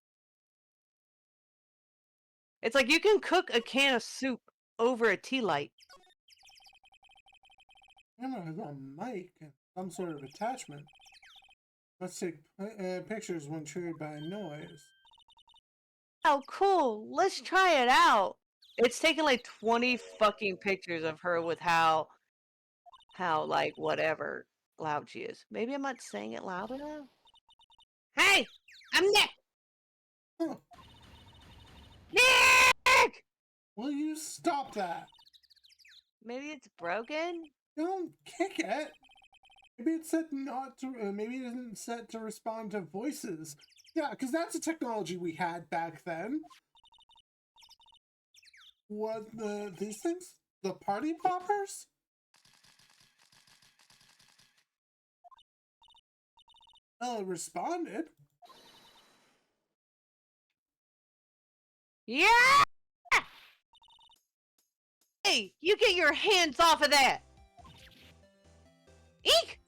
It's like you can cook a can of soup over a tea light. Camera has a mic and some sort of attachment. Let's take pictures when triggered by a noise. Oh, cool. Let's try it out. It's taken like 20 fucking pictures of her with how like whatever loud she is. Maybe I'm not saying it loud enough. Hey, I'm Nick. Huh. Nick! Will you stop that? Maybe it's broken? Don't kick it. Maybe it's set not to. Maybe it isn't set to respond to voices. Yeah, because that's a technology we had back then. What these things? The party poppers? Well, it responded. Yeah! Hey, you get your hands off of that! Eek!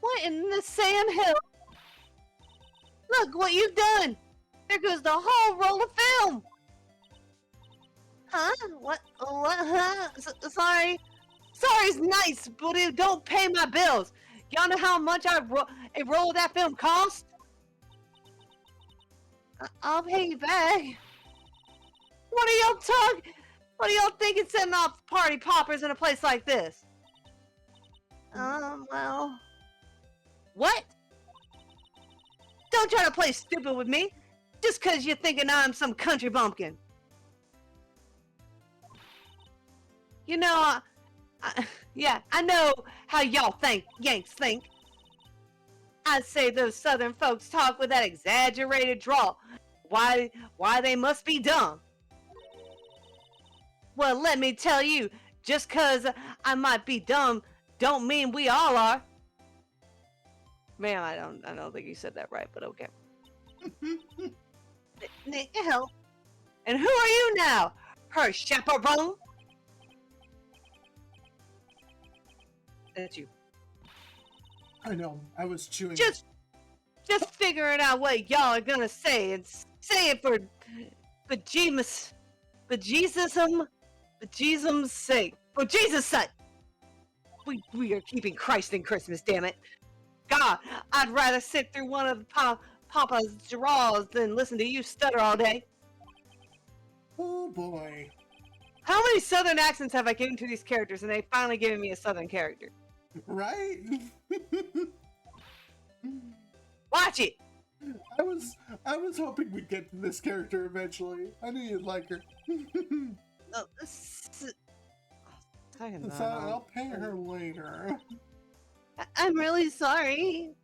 What in the Sam Hill? Look what you've done! There goes the whole roll of film! Huh? What? Huh? Sorry. Sorry's nice, but it don't pay my bills. Y'all know how much a roll of that film cost? I'll pay you back. What are y'all talking? What are y'all thinking setting off party poppers in a place like this? Well. What? Don't try to play stupid with me, just cause you're thinking I'm some country bumpkin. You know, yeah, I know how y'all think, Yanks think. I'd say those southern folks talk with that exaggerated drawl. Why they must be dumb. Well, let me tell you, just cause I might be dumb, don't mean we all are. Ma'am, I don't think you said that right, but okay. Hell. And who are you now? Her chaperone? That's you. I know. I was chewing. Just figuring out what y'all are gonna say and say it for Jesus' sake. For Jesus' sake. We are keeping Christ in Christmas, damn it. God, I'd rather sit through one of Papa's draws than listen to you stutter all day. Oh boy. How many southern accents have I given to these characters and they finally given me a southern character? Right? Watch it! I was hoping we'd get to this character eventually. I knew you'd like her. So I'll pay her later. I'm really sorry.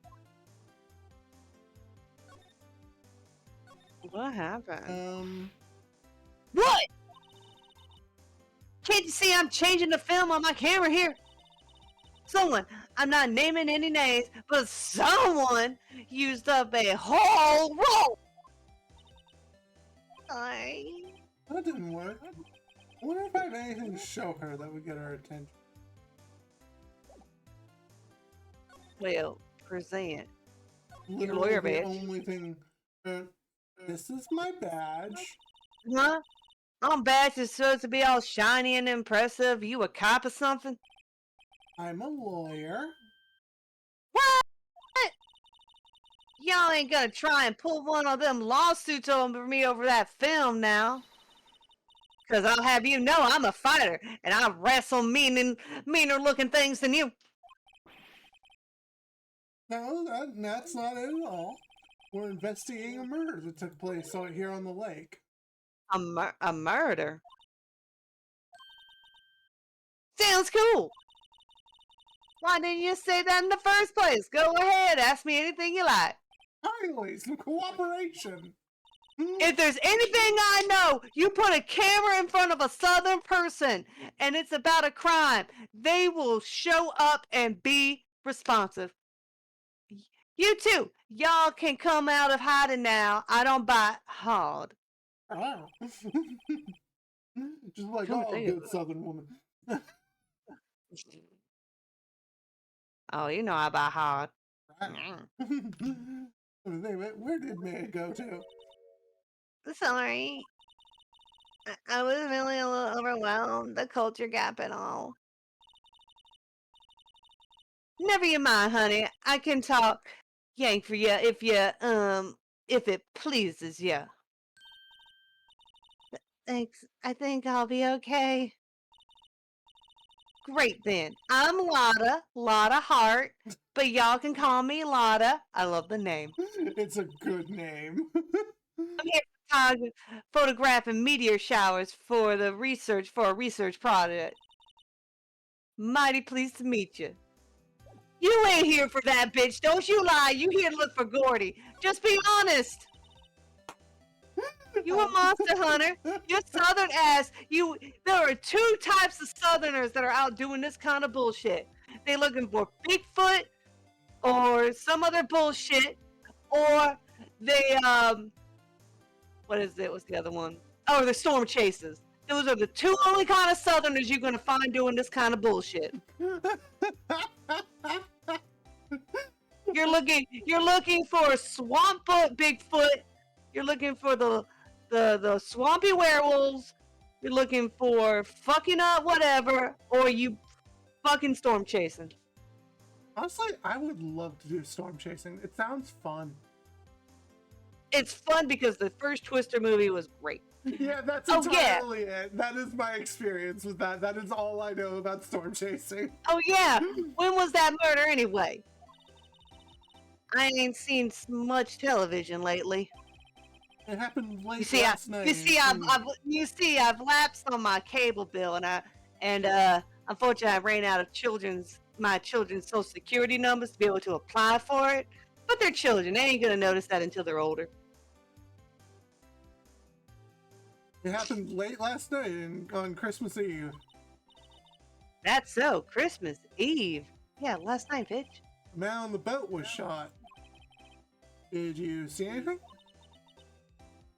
What happened? What? Can't you see I'm changing the film on my camera here? Someone, I'm not naming any names, but someone used up a whole roll. That didn't work. I wonder if I have anything to show her that would get her attention. Well, present. Literally lawyer the badge. only thing. This is my badge. Huh? My badge is supposed to be all shiny and impressive. You a cop or something? I'm a lawyer. What? Y'all ain't gonna try and pull one of them lawsuits over me over that film now. Cause I'll have you know I'm a fighter and I wrestle meaner looking things than you. No, that's not it at all. We're investigating a murder that took place out here on the lake. A murder? Sounds cool. Why didn't you say that in the first place? Go ahead, ask me anything you like. Finally, some cooperation. If there's anything I know, you put a camera in front of a southern person and it's about a crime, they will show up and be responsive. You too. Y'all can come out of hiding now. I don't bite hard. Wow. Just like Come to all think of good it. Southern woman. Oh, you know I bite hard. Where did Maya go to? Sorry. I was really a little overwhelmed. The culture gap and all. Never you mind, honey. I can talk yank for you if it pleases you. Thanks. I think I'll be okay. Great then. I'm Lotta Hart, but y'all can call me Lotta. I love the name. It's a good name. I'm here photographing meteor showers for a research project. Mighty pleased to meet you. You ain't here for that, bitch. Don't you lie. You here to look for Gordy. Just be honest. You a monster hunter. You're southern ass. There are two types of southerners that are out doing this kind of bullshit. They looking for Bigfoot or some other bullshit, or they what is it? What's the other one? Oh, the storm chasers. Those are the two only kind of southerners you're gonna find doing this kind of bullshit. You're looking for a swamp Bigfoot. You're looking for the swampy werewolves. You're looking for fucking up whatever, or you fucking storm chasing. Honestly, I would love to do storm chasing. It sounds fun. It's fun because the first Twister movie was great. Yeah, that's Oh, entirely it. That is my experience with that. That is all I know about storm chasing. Oh yeah, when was that murder anyway? I ain't seen much television lately. It happened late You see, last night. I've lapsed on my cable bill, and unfortunately I ran out of my children's social security numbers to be able to apply for it. But they're children; they ain't gonna notice that until they're older. It happened late last night on Christmas Eve. That's so. Christmas Eve. Yeah, last night, bitch. A man on the boat was shot. Did you see anything?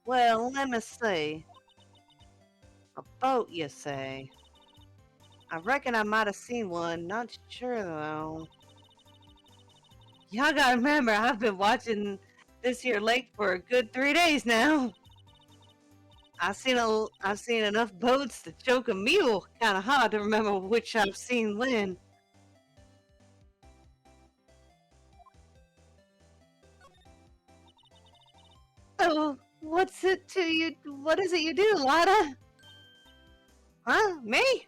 Well, let me see. A boat, you say? I reckon I might have seen one. Not sure though. Y'all gotta remember, I've been watching this here lake for a good 3 days now. I've seen enough boats to choke a mule. Kind of hard to remember which I've seen when. Oh, what's it to you? What is it you do, Lotta? Huh? Me?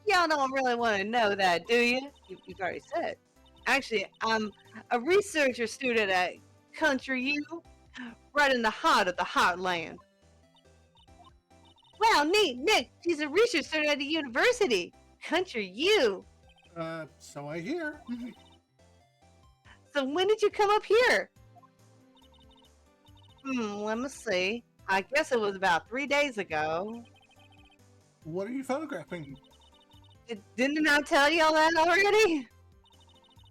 Y'all don't really want to know that, do you? You've already said. Actually, I'm a researcher student at Country U, right in the heart of the heartland. Wow, neat, Nick. She's a research student at the university. Country U. So I hear. So when did you come up here? Let me see. I guess it was about 3 days ago. What are you photographing? Didn't I tell y'all that already?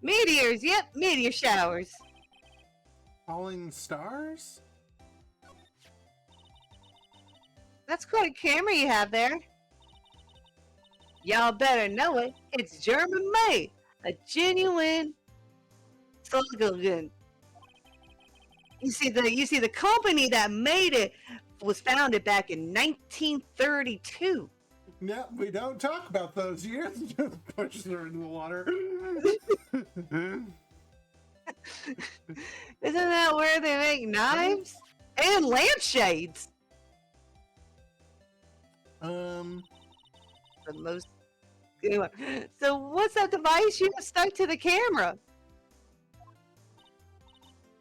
Meteors, yep, meteor showers. Falling stars? That's quite a camera you have there. Y'all better know it. It's German made. A genuine Slogan. You see the company that made it was founded back in 1932. No, we don't talk about those years. Just pushes her into the water. Isn't that where they make knives and lampshades? The most. Anyway, so what's that device you have stuck to the camera?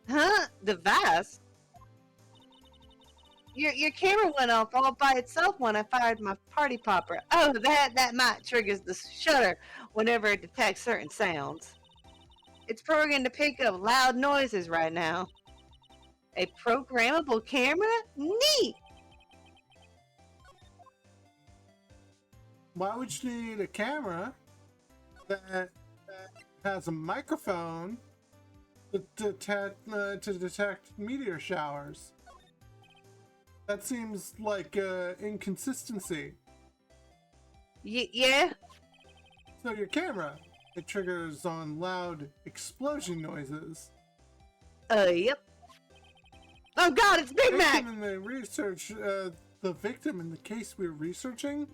Huh? Device? Your camera went off all by itself when I fired my party popper. Oh, that might triggers the shutter whenever it detects certain sounds. It's programmed to pick up loud noises right now. A programmable camera? Neat! Why would you need a camera that has a microphone to detect meteor showers? That seems like inconsistency. Yeah? So your camera, it triggers on loud explosion noises. Yep. Oh god, it's Big Mac! In the research, the victim in the case we're researching,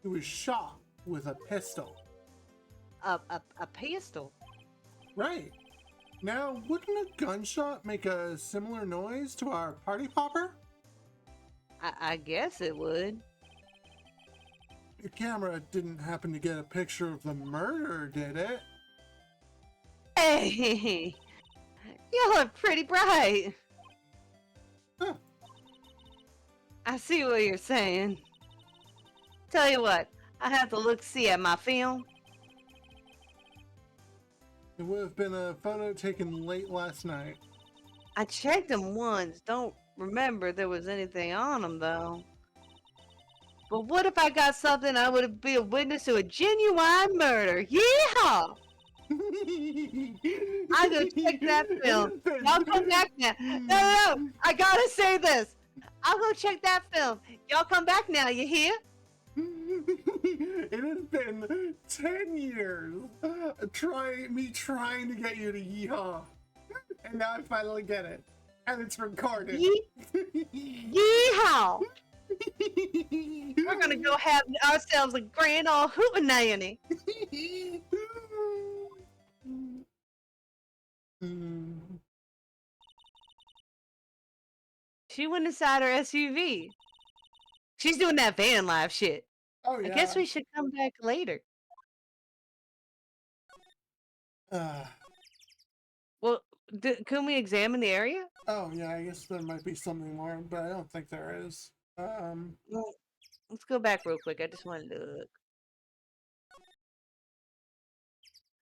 he was shot with a pistol. A pistol? Right. Now, wouldn't a gunshot make a similar noise to our party popper? I guess it would. Your camera didn't happen to get a picture of the murder, did it? Hey, y'all are pretty bright. Huh. I see what you're saying. Tell you what, I have to see at my film. It would have been a photo taken late last night. I checked them once. Don't remember there was anything on them though. But what if I got something I would be a witness to a genuine murder? Yeehaw! I go check that film. Y'all come back now. No, I gotta say this. I'll go check that film. Y'all come back now, you hear? It has been 10 years trying to get you to yeehaw. And now I finally get it. And it's recorded. Yeehaw! We're gonna go have ourselves a grand old hootenanny. She went inside her SUV. She's doing that van life shit. Oh, yeah. I guess we should come back later. Well, can we examine the area? Oh, yeah, I guess there might be something more, but I don't think there is. Well, let's go back real quick. I just wanted to look.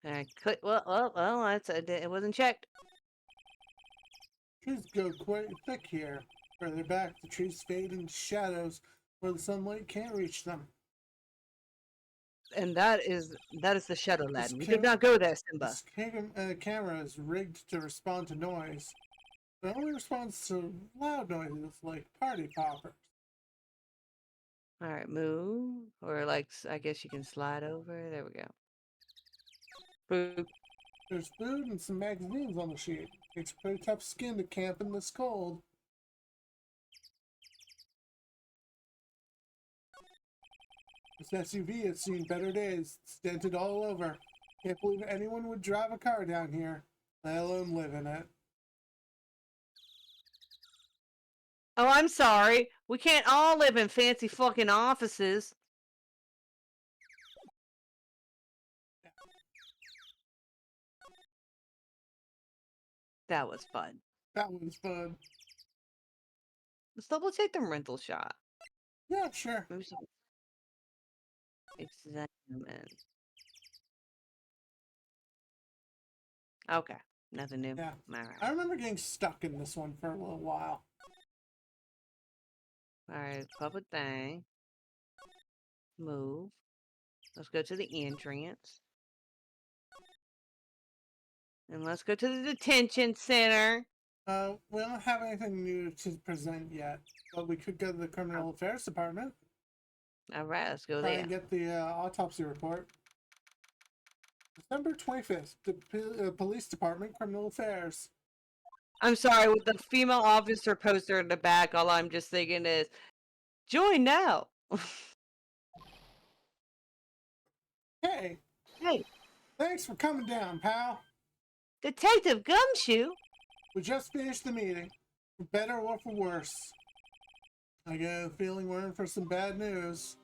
I could. Well, that's it wasn't checked. Trees go quite thick here. Further back, the trees fade into shadows where the sunlight can't reach them. And that is the Shadowland. We cam- could not go there, Simba. This camera is rigged to respond to noise, but only responds to loud noises like party poppers. All right, move, or like I guess you can slide over. There we go. Boop. There's food and some magazines on the sheet. Takes pretty tough skin to camp in this cold. This SUV has seen better days. It's dented all over. Can't believe anyone would drive a car down here, let alone live in it. Oh, I'm sorry. We can't all live in fancy fucking offices. That was fun. That was fun. Let's double check the rental shop. Yeah, sure. Maybe some examine. Okay, nothing new. Yeah. All right. I remember getting stuck in this one for a little while. All right, public thing. Move. Let's go to the entrance. And let's go to the detention center. We don't have anything new to present yet, but we could go to the Criminal Affairs Department. All right, let's go Try there. and get the autopsy report. December 25th, the Police Department, Criminal Affairs. I'm sorry, with the female officer poster in the back, all I'm just thinking is, join now. Hey, Hey, thanks for coming down, pal. Detective Gumshoe. We just finished the meeting, for better or for worse. I get a feeling we're in for some bad news.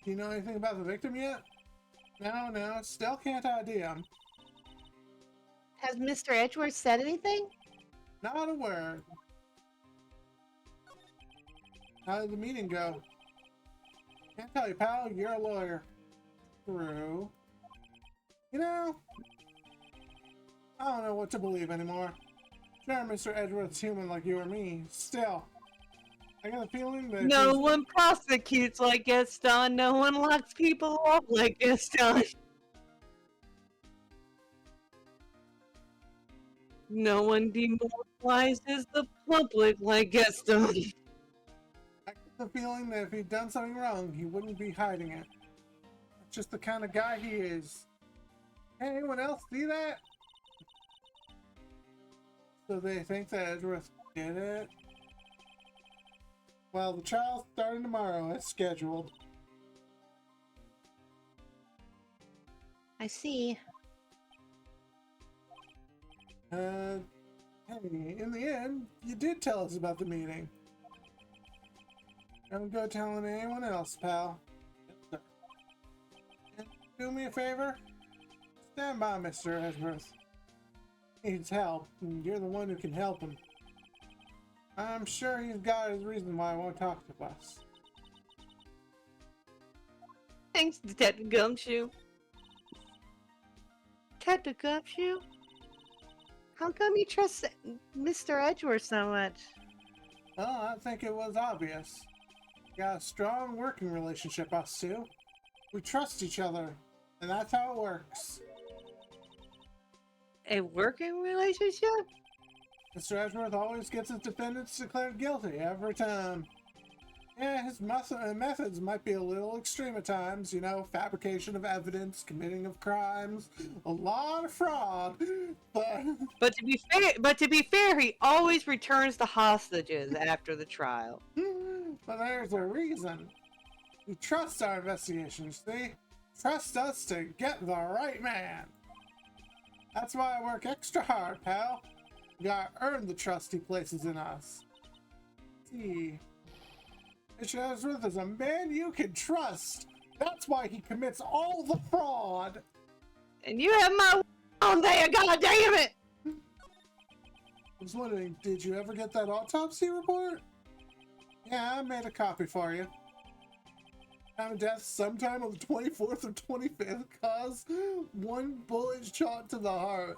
Do you know anything about the victim yet? No, still can't ID him. Has Mr. Edgeworth said anything? Not a word. How did the meeting go? Can't tell you, pal. You're a lawyer. True. You know, I don't know what to believe anymore. Sure, Mr. Edgeworth's human like you or me. Still, I got a feeling that No one prosecutes like Gaston. No one locks people up like Gaston. No one demoralizes the public like Gaston. I get the feeling that if he'd done something wrong, he wouldn't be hiding it. That's just the kind of guy he is. Hey, anyone else see that? So they think that Edgeworth did it? Well, the trial's starting tomorrow as scheduled. I see. Hey, in the end, you did tell us about the meeting. Don't go telling anyone else, pal. Yes, sir. And do me a favor. Stand by Mr. Edgeworth. He needs help, and you're the one who can help him. I'm sure he's got his reason why he won't talk to us. Thanks, Detective Gumshoe. Detective Gumshoe? How come you trust Mr. Edgeworth so much? Well, I think it was obvious. We got a strong working relationship, us two. We trust each other, and that's how it works. A working relationship? Mr. Edgeworth always gets his defendants declared guilty every time. Yeah, his methods might be a little extreme at times, you know, fabrication of evidence, committing of crimes, a lot of fraud, but But to be fair, he always returns the hostages after the trial. there's a reason. You trust our investigations, see? Trust us to get the right man. That's why I work extra hard, pal. You gotta earn the trust he places in us. See, Mr. Edgeworth is a man you can trust. That's why he commits all the fraud. And you have my on there, god damn it! I was wondering, did you ever get that autopsy report? Yeah, I made a copy for you. Time of death sometime on the 24th or 25th. Cause 1 bullet shot to the heart.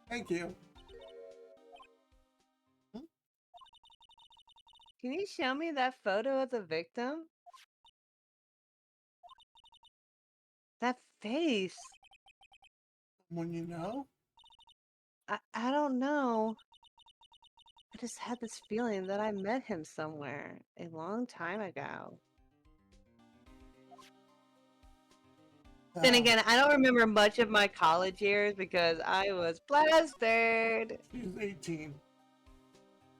Thank you. Can you show me that photo of the victim? That face. When you know? I don't know. I just had this feeling that I met him somewhere a long time ago. Then Ah, again, I don't remember much of my college years because I was plastered. She's 18.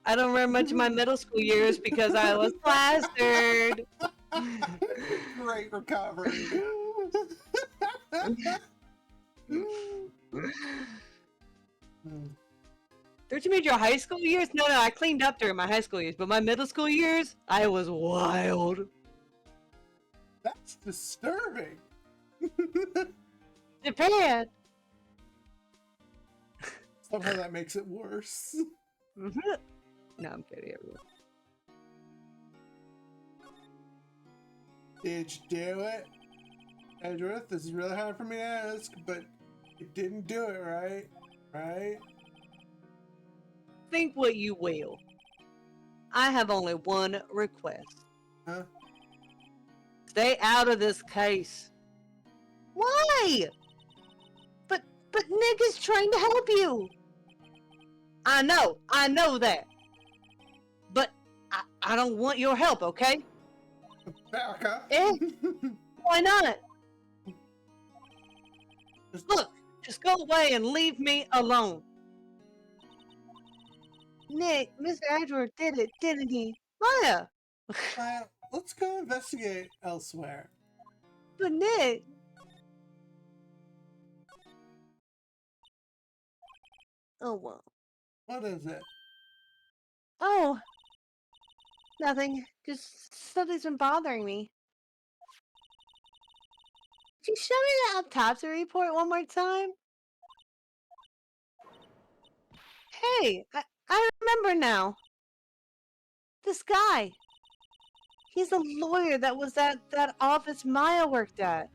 I don't remember much of my middle school years because I was plastered. Great recovery. Don't you mean your high school years? No, I cleaned up during my high school years, but my middle school years, I was wild. That's disturbing. Japan. Somehow that makes it worse. No, I'm kidding, everyone. Did you do it? Edgeworth, this is really hard for me to ask, but you didn't do it, right? Right? Think what you will. I have only one request. Huh? Stay out of this case. Why? But Nick is trying to help you. I know that. But I don't want your help, okay? Becca. Eh? Why not? Look, just go away and leave me alone. Nick, Mr. Edgeworth did it, didn't he? Maya! Let's go investigate elsewhere. But Nick... Oh, well. What is it? Oh, nothing. Just something's been bothering me. Could you show me the autopsy report one more time? Hey, I remember now. This guy. He's a lawyer that was at that office Maya worked at.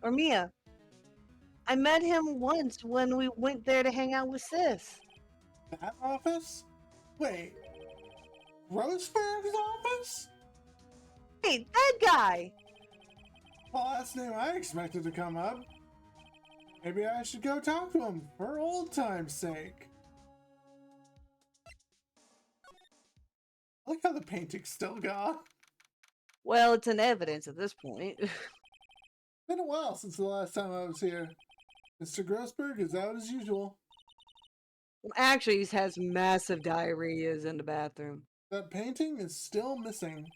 Or Mia. I met him once when we went there to hang out with Sis. That office? Wait. Roseberg's office? Hey, that guy! Well, that's the name I expected to come up. Maybe I should go talk to him for old time's sake. I like how the painting's still gone. Well, it's an evidence at this point. Been a while since the last time I was here. Mr. Grossberg is out as usual. Actually, he has massive diarrheas in the bathroom. That painting is still missing.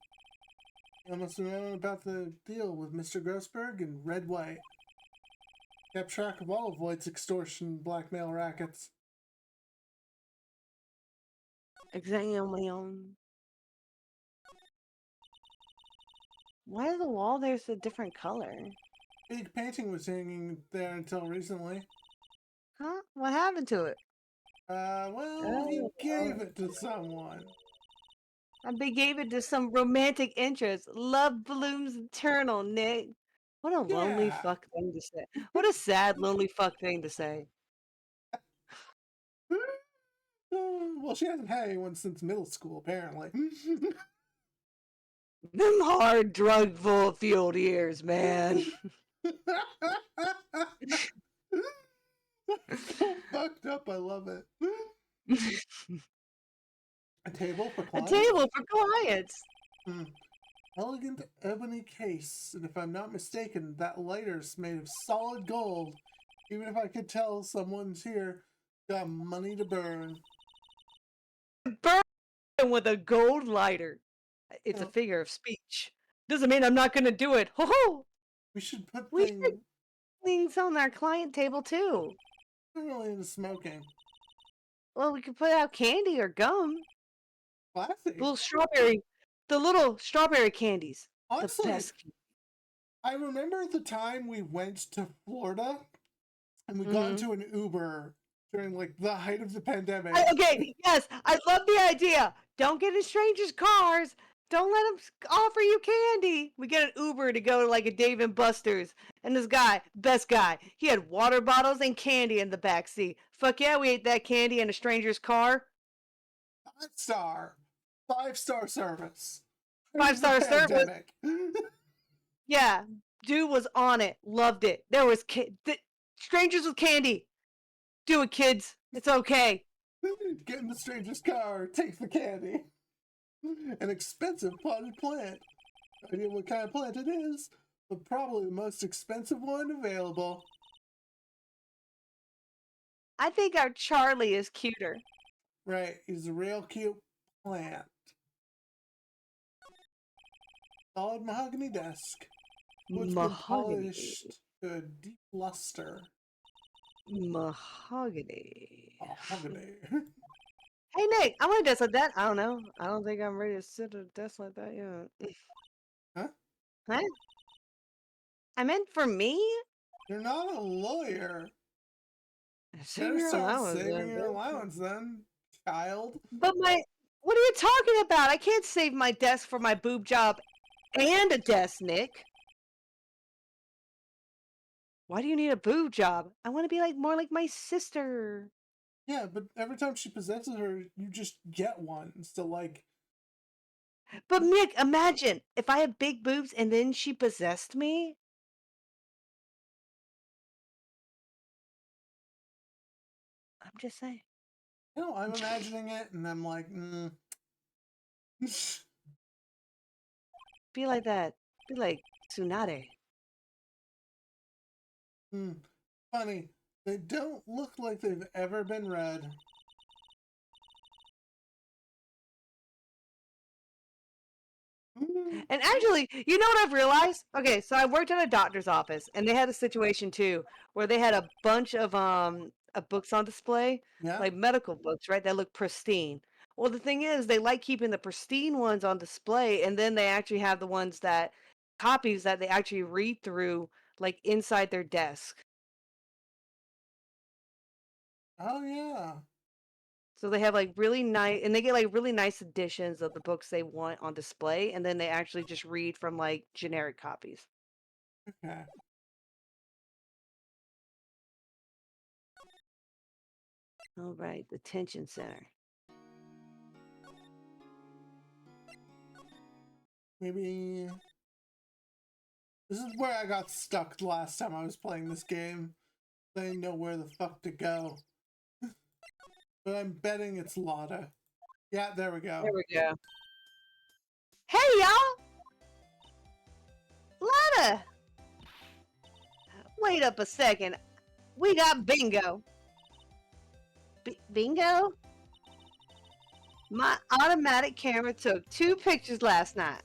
I must have known about the deal with Mr. Grossberg and Red White. Kept track of all of White's extortion blackmail rackets. Exactly. Why is the wall there's a different color? Big painting was hanging there until recently. Huh? What happened to it? Well, he Oh, gave it to someone. they gave it to some romantic interest. Love blooms eternal, Nick. What a lonely Yeah. fuck thing to say. What a sad, lonely fuck thing to say. Well, she hasn't had anyone since middle school, apparently. Them hard drug fueled years, man. So fucked up, I love it. A table for A clients? table for clients. Elegant ebony case, and if I'm not mistaken, that lighter's made of solid gold. Even if I could tell someone's here, got money to burn. Burn with a gold lighter. It's a Oh. figure of speech. Doesn't mean I'm not gonna do it. Ho ho! We should put We should- things Things on our client table too. really into smoking. Well, we could put out candy or gum. Classy. The little strawberry candies. Honestly, The best. I remember the time we went to Florida and we got into an Uber during like the height of the pandemic. Okay, yes, I love the idea. Don't get in strangers' cars. Don't let them offer you candy. We get an Uber to go to like a Dave and Buster's, and this guy, best guy, he had water bottles and candy in the back seat. Fuck yeah, we ate that candy in a stranger's car. 5-star service. 5-star service. Pandemic. Yeah, dude was on it. Loved it. There was strangers with candy. Do it, kids. It's okay. Get in the stranger's car, take the candy. An expensive potted plant. No idea what kind of plant it is, but probably the most expensive one available. I think our Charlie is cuter. Right, he's a real cute plant. Solid mahogany desk. Wood's been Mahogany. polished to a deep luster. Mahogany. Mahogany. Hey, Nick, I want a desk like that. I don't know. I don't think I'm ready to sit at a desk like that yet. Huh? Huh? I meant for me? You're not a lawyer. Save Better your start allowance, saving then, your bitch. allowance then, child. But what are you talking about? I can't save my desk for my boob job and a desk, Nick. Why do you need a boob job? I want to be more like my sister. Yeah, but every time she possesses her, you just get one. So like, But Nick, imagine if I had big boobs and then she possessed me. I'm just saying. I'm imagining it, and I'm like, Be like that. Be like Tsunade. Funny. They don't look like they've ever been read. And actually, you know what I've realized? Okay, so I worked at a doctor's office, and they had a situation too where they had a bunch of books on display, Yeah. like medical books, right? That look pristine. Well, the thing is, they like keeping the pristine ones on display, and then they actually have the ones that copies that they actually read through, like inside their desk. Oh yeah. So they have like really nice, and they get like really nice editions of the books they want on display, and then they actually just read from like generic copies. Okay. All right, the detention center. Maybe this is where I got stuck the last time I was playing this game. I didn't know where the fuck to go. But I'm betting it's Lotta. Yeah, there we go. There we go. Hey, y'all! Lotta! Wait up a second. We got bingo. Bingo? My automatic camera took 2 pictures last night.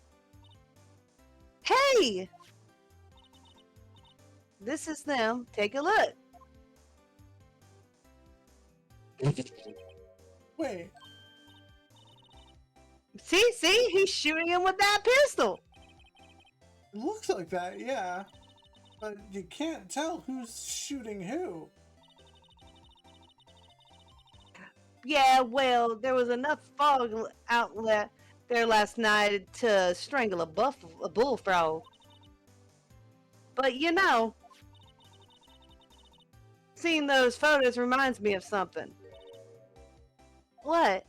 Hey! This is them. Take a look. Wait, See? He's shooting him with that pistol. It looks like that, yeah. But you can't tell who's shooting who. Yeah, well, there was enough outlet there last night to strangle a bullfrog. But you know, seeing those photos reminds me of something. What?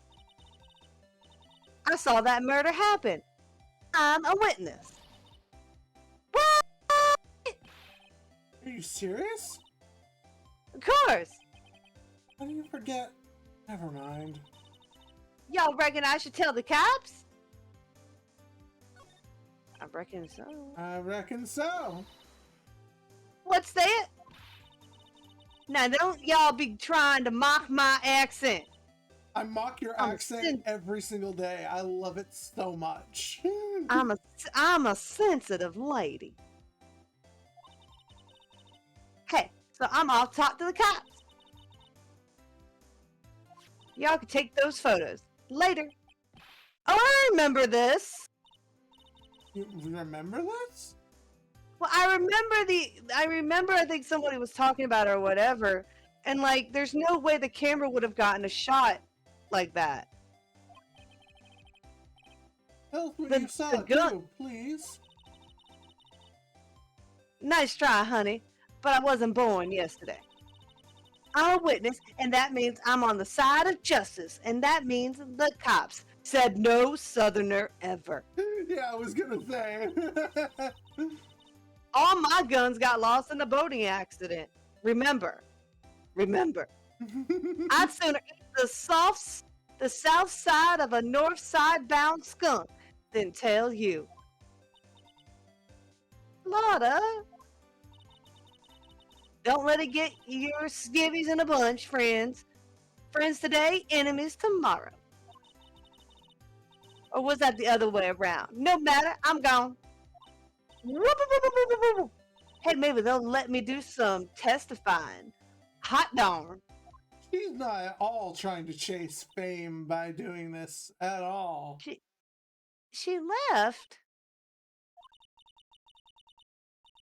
I saw that murder happen. I'm a witness. What? Are you serious? Of course. How do you forget? Never mind. Y'all reckon I should tell the cops? I reckon so. I reckon so. What's that? Now don't y'all be trying to mock my accent. I mock your I'm accent every single day. I love it so much. I'm a sensitive lady. Hey, so I'm off to talk to the cops. Y'all can take those photos later. Oh, I remember this. You remember this? Well, I remember I think somebody was talking about it or whatever. And like there's no way the camera would have gotten a shot like that. Tell us what The- you saw the gun- too, please. Nice try, honey, but I wasn't born yesterday. I'm a witness, and that means I'm on the side of justice, and that means the cops said no Southerner ever. Yeah, I was gonna say. All my guns got lost in a boating accident. Remember. I'd sooner eat the south side of a north side bound skunk than tell you. Lotta. Don't let it get your skivvies in a bunch, friends. Friends today, enemies tomorrow. Or was that the other way around? No matter, I'm gone. Hey, maybe they'll let me do some testifying. Hot darn. She's not at all trying to chase fame by doing this at all. She left?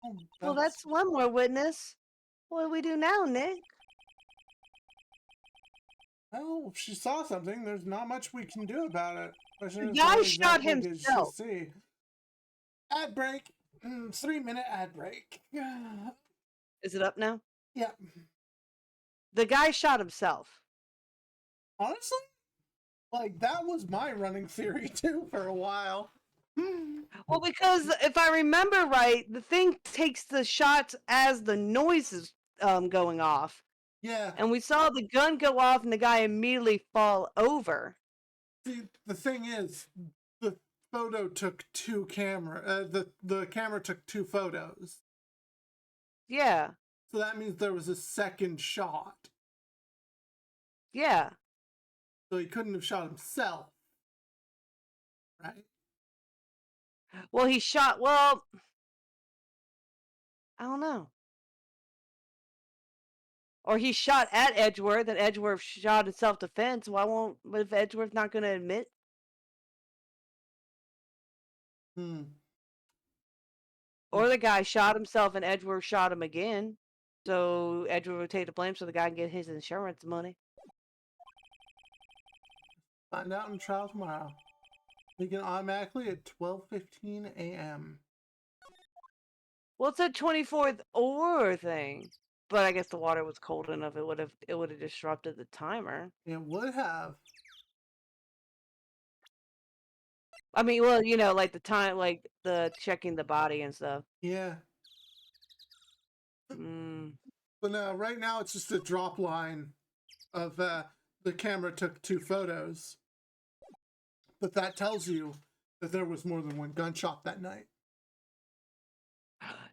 Oh, Well, that's one more witness. What do we do now, Nick? Well, if she saw something, there's not much we can do about it. The guy shot Did she himself. see? Ad break. 3-minute ad break. Is it up now? Yeah. The guy shot himself. Honestly, like that was my running theory too for a while. Well, because if I remember right, the thing takes the shots as the noise is going off. Yeah. And we saw the gun go off and the guy immediately fall over. See, the thing is, the photo took two camera. The camera took two photos. Yeah. So that means there was a second shot. Yeah. So he couldn't have shot himself. Right? Well, he shot, well, I don't know. Or he shot at Edgeworth and Edgeworth shot in self-defense. Why won't, but if Edgeworth's not going to admit? Or the guy shot himself and Edgeworth shot him again. So Edgeworth would take the blame so the guy can get his insurance money. Find out in trial tomorrow. Begin automatically at 12:15 a.m. Well, it's a 24th or thing. But I guess the water was cold enough it would have disrupted the timer. It would have. I mean, well, you know, like the time, like the checking the body and stuff. Yeah. But no, right now it's just a drop line of the camera took two photos. But that tells you that there was more than one gunshot that night.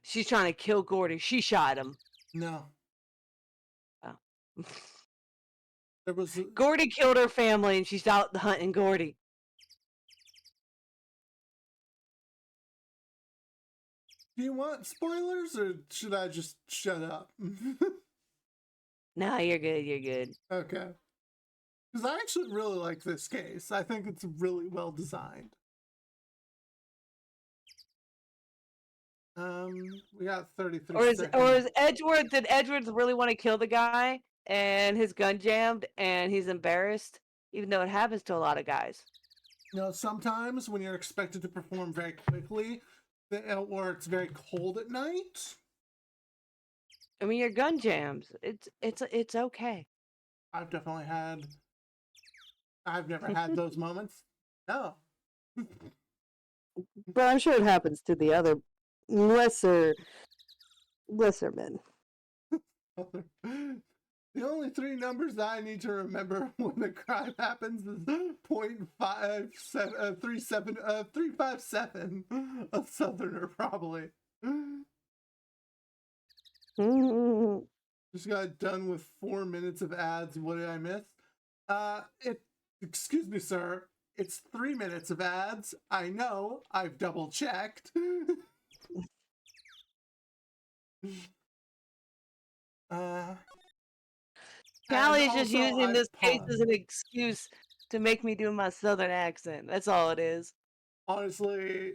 She's trying to kill Gordy. She shot him. No. Oh. There was Gordy killed her family and she's out hunting Gordy. Do you want spoilers or should I just shut up? No, you're good. You're good. Okay. Because I actually really like this case. I think it's really well designed. We got 33 Or seconds. is Edgeworth? Did Edgeworth really want to kill the guy and his gun jammed and he's embarrassed, even though it happens to a lot of guys? You know, sometimes when you're expected to perform very quickly, or it's very cold at night, I mean, your gun jams. It's okay. I've definitely had. I've never had those moments. No. But I'm sure it happens to the other lesser men. The only three numbers that I need to remember when the crime happens is 357, a southerner probably. Just got done with 4 minutes of ads. What did I miss? Excuse me, sir. It's 3 minutes of ads. I know. I've double checked. Callie's and just also using I this case paused. as an excuse to make me do my southern accent. That's all it is. Honestly,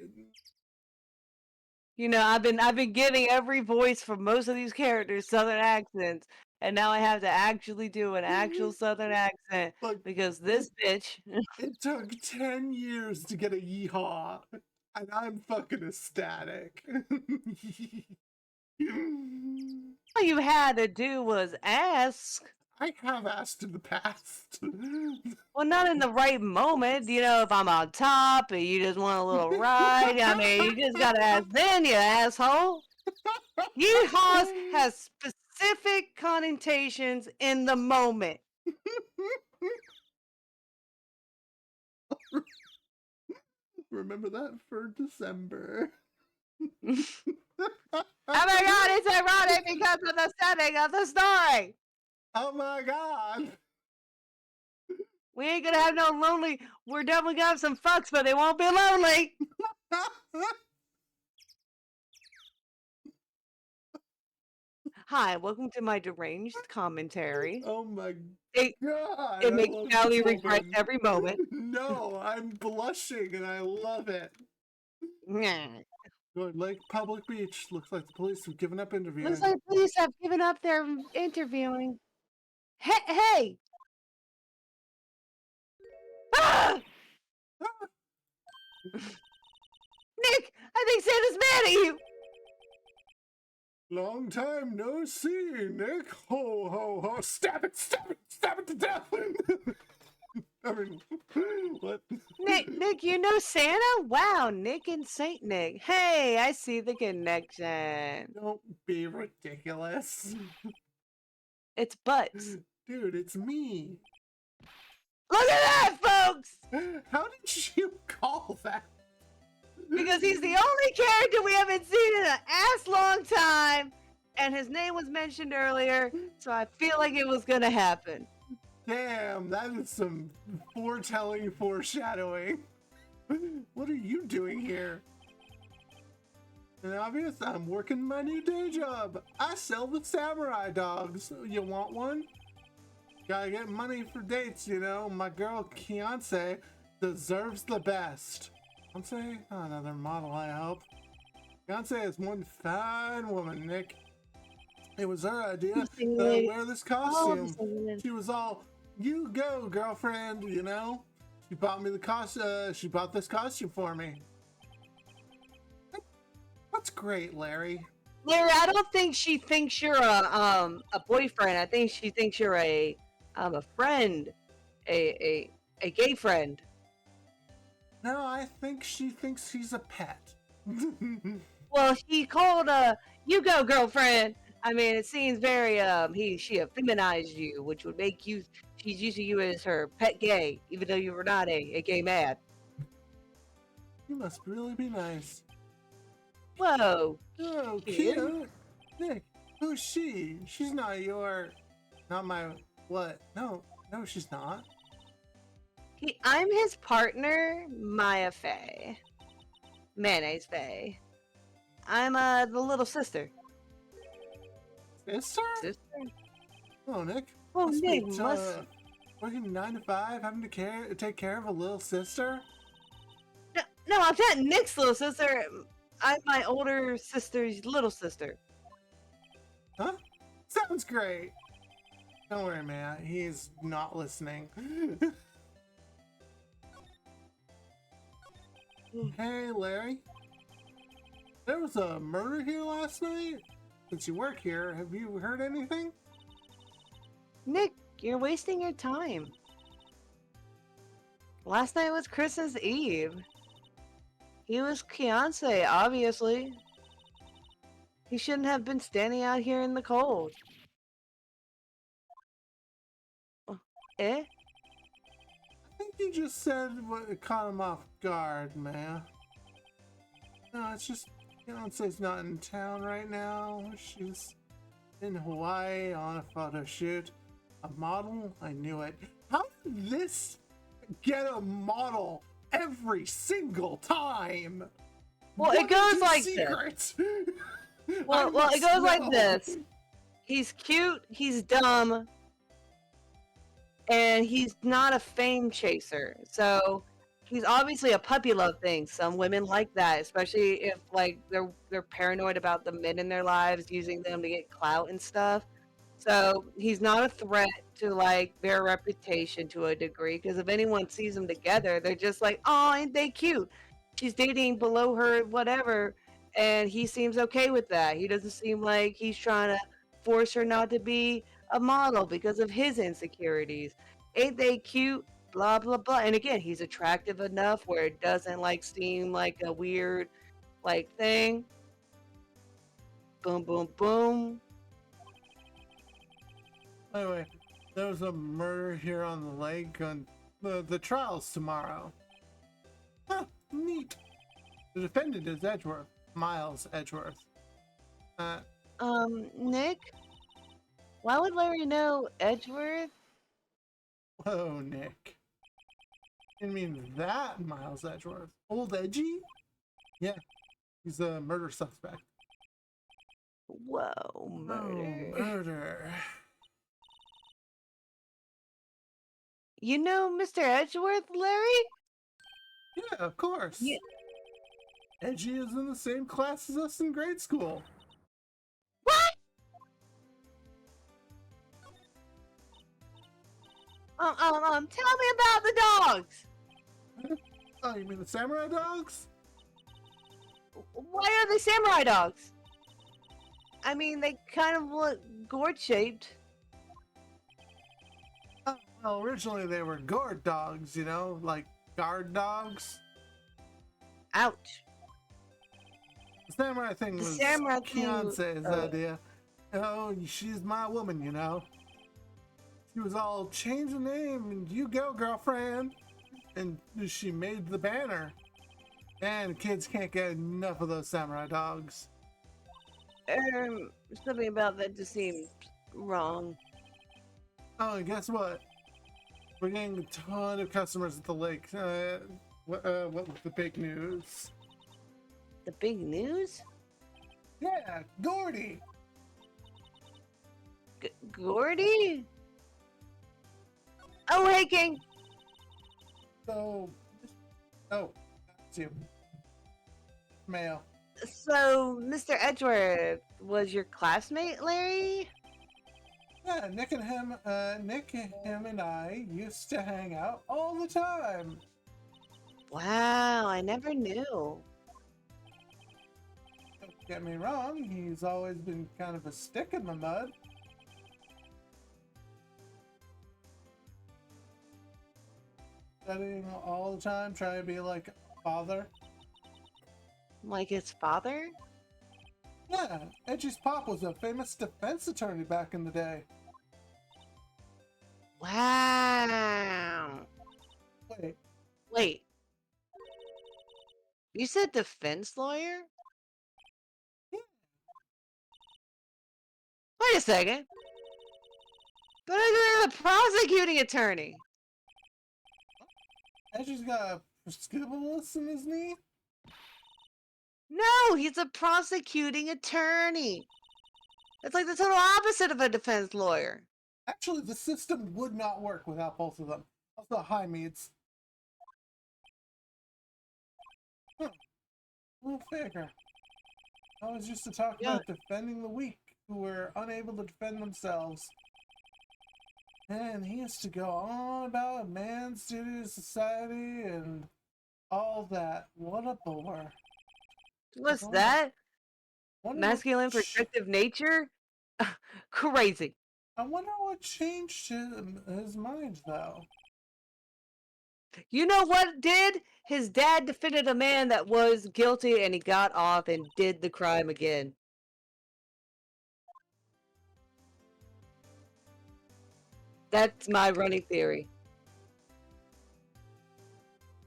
You know, I've been giving every voice for most of these characters southern accents, and now I have to actually do an actual southern accent look, because this bitch. it took 10 years to get a yeehaw, and I'm fucking ecstatic. All you had to do was ask. I have asked in the past. Well, not in the right moment. You know, if I'm on top and you just want a little ride, I mean, you just gotta ask then, you asshole. Yeehaws has specific connotations in the moment. Remember that for December. Oh my god, it's ironic because of the setting of the story. Oh my god. We ain't gonna have no lonely. We're definitely gonna have some fucks, but they won't be lonely. Hi, welcome to my deranged commentary. Oh my It, god. it I makes love Callie this regret woman. every moment. No, I'm blushing and I love it. Good Lake Public Beach. Looks like the police have given up interviewing. Looks like police have given up their interviewing. Hey! Ah! Nick, I think Santa's mad at you. Long time no see, Nick. Ho, ho, ho. Stab it to death. I mean, what? Nick, you know Santa? Wow, Nick and Saint Nick. Hey, I see the connection. Don't be ridiculous. It's butts. Dude, it's me. Look at that, folks! How did you call that? Because he's the only character we haven't seen in an ass long time, and his name was mentioned earlier, so I feel like it was gonna happen. Damn, that is some foretelling foreshadowing. What are you doing here? And obvious, I'm working my new day job. I sell the samurai dogs. You want one? Gotta get money for dates, you know. My girl Beyonce deserves the best. Beyonce? Oh, another model, I hope. Beyonce is one fine woman, Nick. It was her idea that I wear this costume. She was all, you go, girlfriend, you know? She bought me the she bought this costume for me. That's great, Larry. Larry, I don't think she thinks you're a boyfriend. I think she thinks you're a friend, a gay friend. No, I think she thinks he's a pet. Well, he called you go, girlfriend. I mean, it seems very she effeminized you, which would make you. She's using you as her pet gay, even though you were not a gay man. You must really be nice. Whoa. Oh, Kid. cute. Nick, who's she? She's not my, what? No, she's not. I'm his partner, Maya Faye. Mayonnaise Faye. I'm the little sister. Sister? Sister? Oh, Nick. Oh, Must Nick, be, working 9 to 5, having to take care of a little sister? No, I'm not Nick's little sister. I'm my older sister's little sister. Huh? Sounds great. Don't worry, man. He's not listening. Hey, Larry. There was a murder here last night? Since you work here, have you heard anything? Nick, you're wasting your time. Last night was Christmas Eve. He was Beyonce, obviously. He shouldn't have been standing out here in the cold. Eh? I think you just said what caught him off guard, man. No, it's just Beyonce's not in town right now. She's in Hawaii on a photo shoot. A model? I knew it. How did this get a model every single time? Well, What it goes is like this. Well, it goes like this. He's cute, he's dumb, and he's not a fame chaser. So he's obviously a puppy love thing. Some women like that, especially if like they're paranoid about the men in their lives using them to get clout and stuff. So he's not a threat to like their reputation to a degree, because if anyone sees them together, they're just like, oh, ain't they cute? She's dating below her, whatever, and he seems okay with that. He doesn't seem like he's trying to force her not to be a model because of his insecurities. Ain't they cute? Blah blah blah. And again, he's attractive enough where it doesn't like seem like a weird like thing. Boom boom boom. Anyway, there was a murder here on the lake, and the trial's tomorrow. Huh, neat. The defendant is Edgeworth, Miles Edgeworth. Nick, why would Larry know Edgeworth? Whoa, Nick. You mean that Miles Edgeworth? Old Edgy? Yeah, he's a murder suspect. Whoa, murder. Oh, murder. You know Mr. Edgeworth, Larry? Yeah, of course. Yeah. Edgy is in the same class as us in grade school. What? Tell me about the dogs. Oh, you mean the samurai dogs? Why are they samurai dogs? I mean, they kind of look gourd-shaped. Oh, well, originally they were guard dogs, you know, like guard dogs. Ouch. The samurai thing The was samurai thing Beyonce's idea. Oh, she's my woman, you know. She was all, change the name and you go, girlfriend. And she made the banner. And kids can't get enough of those samurai dogs. Something about that just seems wrong. Oh, and guess what? We're getting a ton of customers at the lake. What was the big news? The big news? Yeah, Gordy. Gordy? Oh, hey, King. So, oh, that's you. Mail. So, Mr. Edgeworth was your classmate, Larry? Yeah, Nick and him and I used to hang out all the time. Wow, I never knew. Don't get me wrong, he's always been kind of a stick in the mud. Studying all the time, trying to be like a father. Like his father? Yeah, Edgy's pop was a famous defense attorney back in the day. Wow. Wait, Wait. You said defense lawyer? Yeah. Wait a second. But I am a prosecuting attorney. Edgy's got a prescriptiveness in his knee? No, he's a prosecuting attorney. It's like the total opposite of a defense lawyer. Actually, the system would not work without both of them. Also, hi, Meads. We'll figure. Always used to talk Yeah. about defending the weak who were unable to defend themselves. And he used to go on about man's duty to society and all that. What a bore. What's Oh, that? Wonder Masculine what protective nature? Crazy. I wonder what changed his mind, though. You know what did? His dad defended a man that was guilty and he got off and did the crime again. That's my running theory.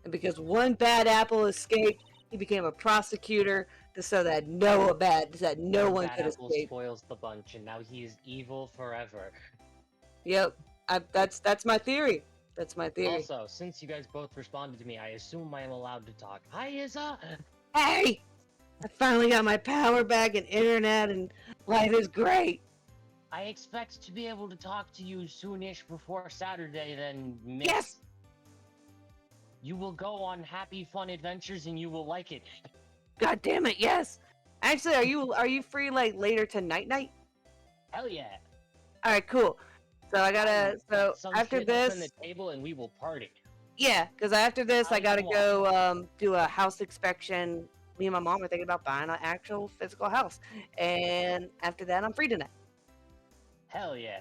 And because one bad apple escaped, he became a prosecutor so that no one Bad could apple escape. spoils the bunch, and now he is evil forever. Yep. That's my theory. That's my theory. Also, since you guys both responded to me, I assume I am allowed to talk. Hi, Izza! Hey! I finally got my power back and internet and life is great. I expect to be able to talk to you soonish before Saturday, then, Miss. Yes! You will go on happy, fun adventures, and you will like it. God damn it, yes. Actually, are you free like later tonight? Hell yeah! Alright, cool. So I gotta Some after shit up on this the table, and we will party. yeah, because after this I gotta Come go do a house inspection. Me and my mom are thinking about buying an actual physical house. And after that I'm free tonight. Hell yeah!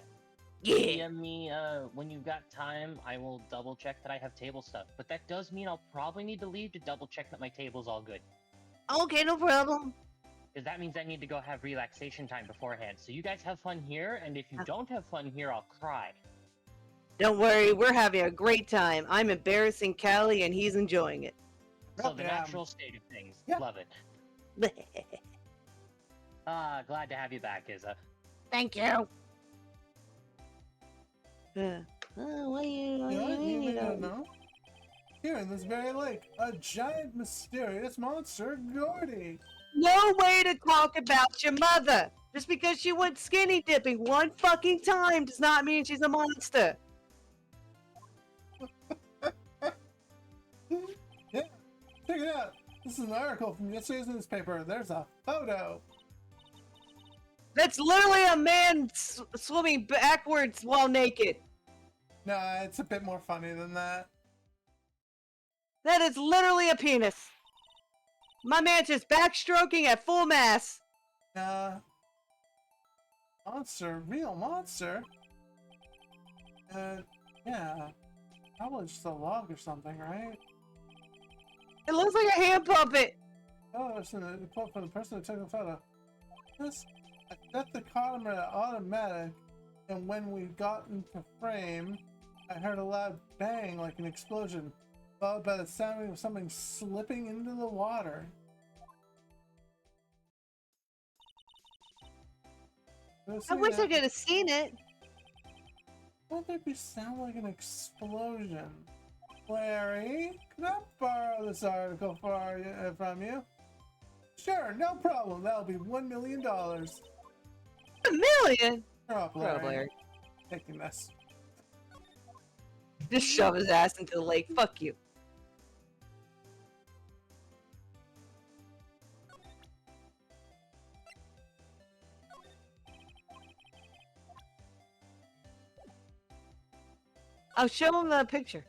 Yeah. DM me when you've got time. I will double check that I have table stuff. But that does mean I'll probably need to leave to double check that my table's all good. Okay, no problem. Because that means I need to go have relaxation time beforehand. So you guys have fun here, and if you don't have fun here, I'll cry. Don't worry, we're having a great time. I'm embarrassing Callie and he's enjoying it. So the Yeah. natural state of things. Yeah. Love it. Glad to have you back, Izza. Thank you. What do you, You know what? You may not know? know. Here in this very lake, a giant mysterious monster, Gordy. No way to talk about your mother. Just because she went skinny dipping one fucking time does not mean she's a monster. Yeah, check it out. This is an article from yesterday's newspaper. There's a photo. That's literally a man swimming backwards while naked. Nah, it's a bit more funny than that. That is literally a penis. My man's just backstroking at full mass. Monster, real monster. Yeah, probably just a log or something, right? It looks like a hand puppet. Oh, it's in the report from the person who took the photo. This, I set the camera to automatic, and when we got into frame, I heard a loud bang like an explosion, followed by the sound of something slipping into the water. I wish I could have seen it. Won't there be sound like an explosion? Larry, could I borrow this article from you? Sure, no problem. That'll be $1 million. $1 million? Drop, Larry. Larry. Taking this. Just shove his ass into the lake. Fuck you. I'll show him the picture.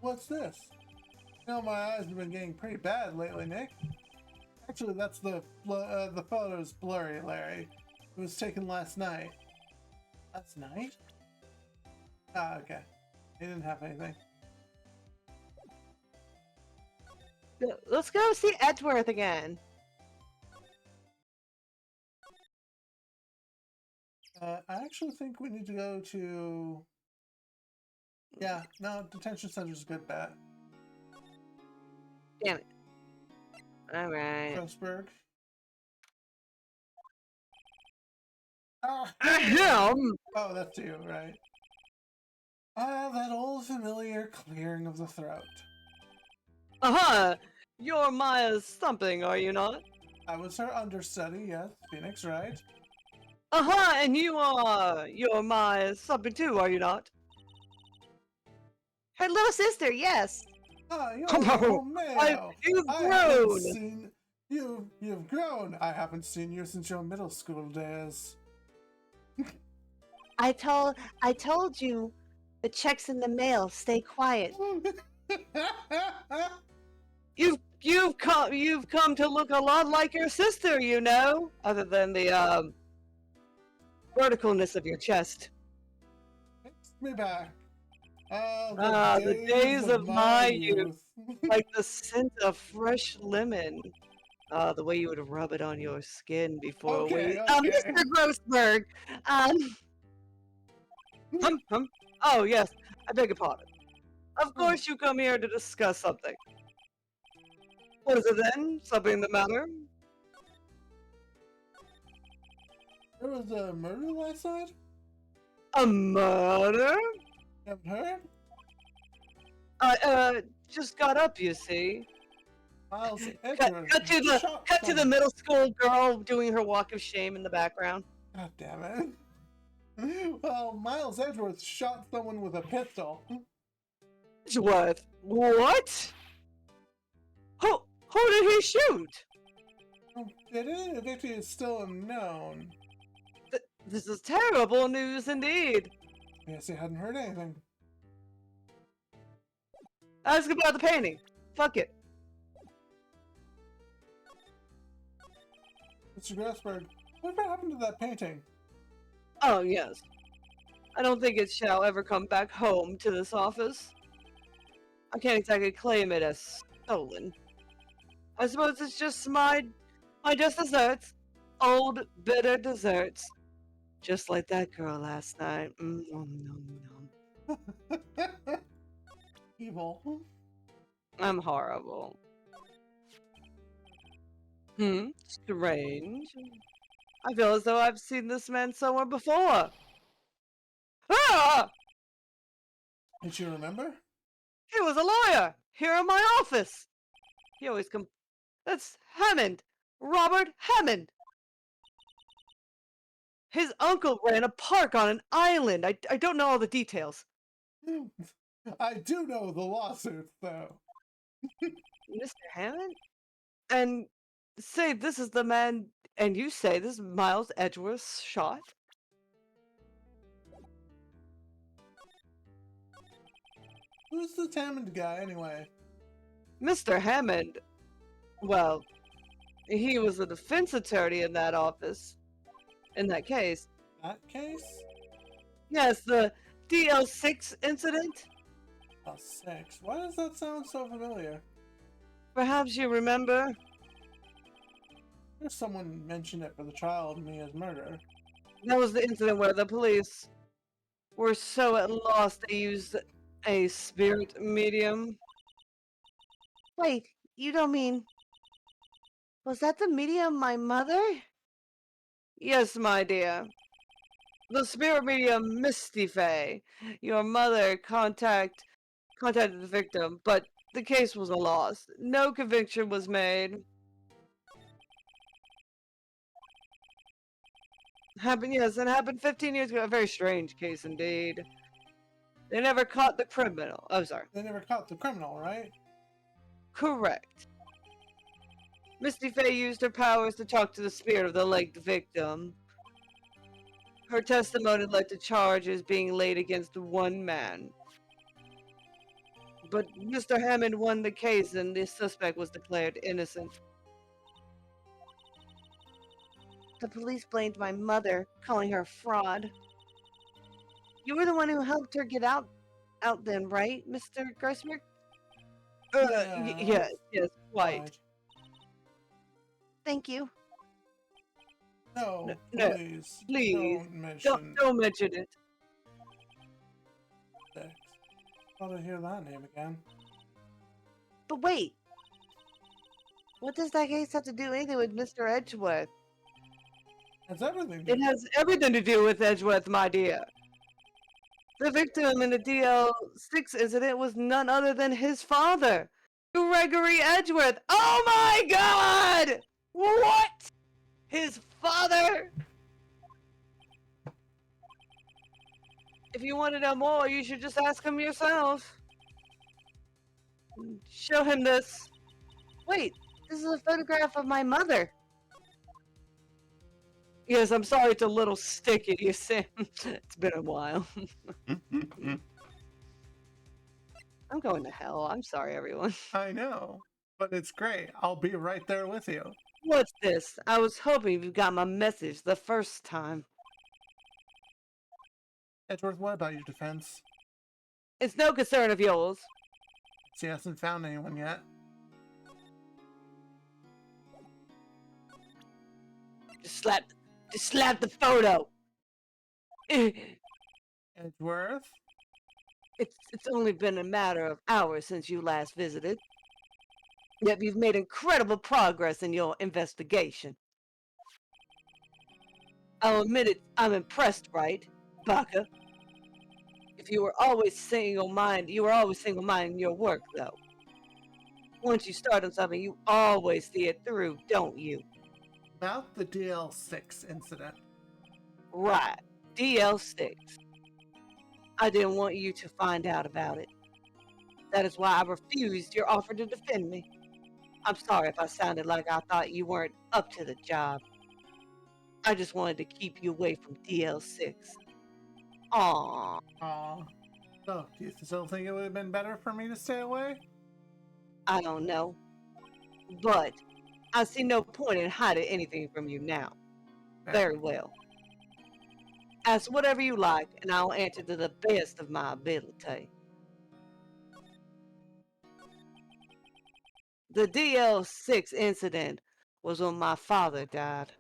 What's this? You know, my eyes have been getting pretty bad lately, Nick. Actually, that's the photo's blurry, Larry. It was taken last night. Last night? Ah, okay. He didn't have anything. Let's go see Edgeworth again. I actually think we need to go to... Yeah, no, detention center's a good bet. Damn it. Alright. Grossberg. Ah, Ahem! oh, that's you, right. Ah, that old familiar clearing of the throat. Uh-huh! You're Maya's something, are you not? I was her understudy, yes, Phoenix, right? And you're my something too, are you not? Her little sister, yes. Ah, you're Oh, Romeo. you've I haven't grown. seen you. You've grown. I haven't seen you since your middle school days. I told you, the check's in the mail. Stay quiet. You've come to look a lot like your sister, you know, other than the verticalness of your chest. Takes me back. The days of my youth. Like the scent of fresh lemon. The way you would rub it on your skin before Okay, we. okay. Mr. Grossberg. Oh yes, I beg your pardon. Of course, you come here to discuss something. What is it then? Something the matter? There was a murder last night? A murder? Haven't heard? Just got up, you see. Miles Cut Edward to the shot cut to the someone. middle school girl doing her walk of shame in the background. God damn it. Well, Miles Edgeworth shot someone with a pistol. Edgeworth, what? Who did he shoot? The identity is still unknown. This is terrible news indeed. Yes, I hadn't heard anything. Ask about the painting. Fuck it. Mr. Grossberg, whatever happened to that painting? Oh yes. I don't think it shall ever come back home to this office. I can't exactly claim it as stolen. I suppose it's just my just desserts. Old bitter desserts. Just like that girl last night. Evil. I'm horrible. Strange. I feel as though I've seen this man somewhere before. Ah! Did you remember? He was a lawyer here in my office. He always come. That's Hammond. Robert Hammond. His uncle ran a park on an island. I don't know all the details. I do know the lawsuits, though. Mr. Hammond? And say this is the man, and you say this is Miles Edgeworth's shot? Who's this Hammond guy, anyway? Mr. Hammond, well, he was a defense attorney in that office. In that case. That case? Yes, the DL6 incident? Oh, 6. Why does that sound so familiar? Perhaps you remember? There's someone mentioned it for the trial of Mia's murder. That was the incident where the police were so at loss they used a spirit medium. Wait, you don't mean... Was that the medium my mother? Yes, my dear. The spirit medium Misty Faye. Your mother contacted the victim, but the case was a loss. No conviction was made. Yes, it happened 15 years ago. A very strange case indeed. They never caught the criminal. Oh, sorry. They never caught the criminal, right? Correct. Misty Faye used her powers to talk to the spirit of the legged victim. Her testimony led to charges being laid against one man. But Mr. Hammond won the case and the suspect was declared innocent. The police blamed my mother, calling her a fraud. You were the one who helped her get out then, right, Mr. Grossberg? Yes, quite. Right. Thank you. No, No, please. please, Don't mention Don't mention it. 6. Thought I'd hear that name again. But wait. What does that case have to do anything with Mr. Edgeworth? That's everything. It has everything to do with Edgeworth, my dear. The victim in the DL6 incident was none other than his father, Gregory Edgeworth. Oh my god! What? His father? If you want to know more, you should just ask him yourself. Show him this. Wait, this is a photograph of my mother. Yes, I'm sorry it's a little sticky, you Sam. It's been a while. I'm going to hell. I'm sorry, everyone. I know, but it's great. I'll be right there with you. What's this? I was hoping you got my message the first time. Edgeworth, what about your defense? It's no concern of yours. She hasn't found anyone yet. Just slap the photo. Edgeworth? It's only been a matter of hours since you last visited. Yet you've made incredible progress in your investigation. I'll admit it, I'm impressed, right, Baka? If you were always single-minded, you were always single-minded in your work, though. Once you start on something, you always see it through, don't you? About the DL6 incident. Right, DL6. I didn't want you to find out about it. That is why I refused your offer to defend me. I'm sorry if I sounded like I thought you weren't up to the job. I just wanted to keep you away from DL6. Aww. Aw. So, do you still think it would have been better for me to stay away? I don't know. But I see no point in hiding anything from you now. Very well. Ask whatever you like, and I'll answer to the best of my ability. The DL6 incident was when my father died.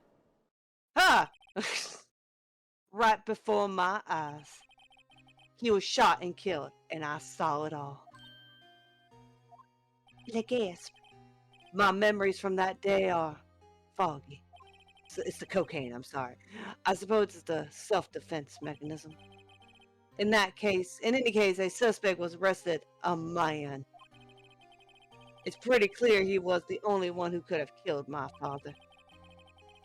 Ha! Right before my eyes. He was shot and killed, and I saw it all. The gasp. My memories from that day are foggy. It's the cocaine, I'm sorry. I suppose it's the self-defense mechanism. In any case, a suspect was arrested, a man. It's pretty clear he was the only one who could have killed my father.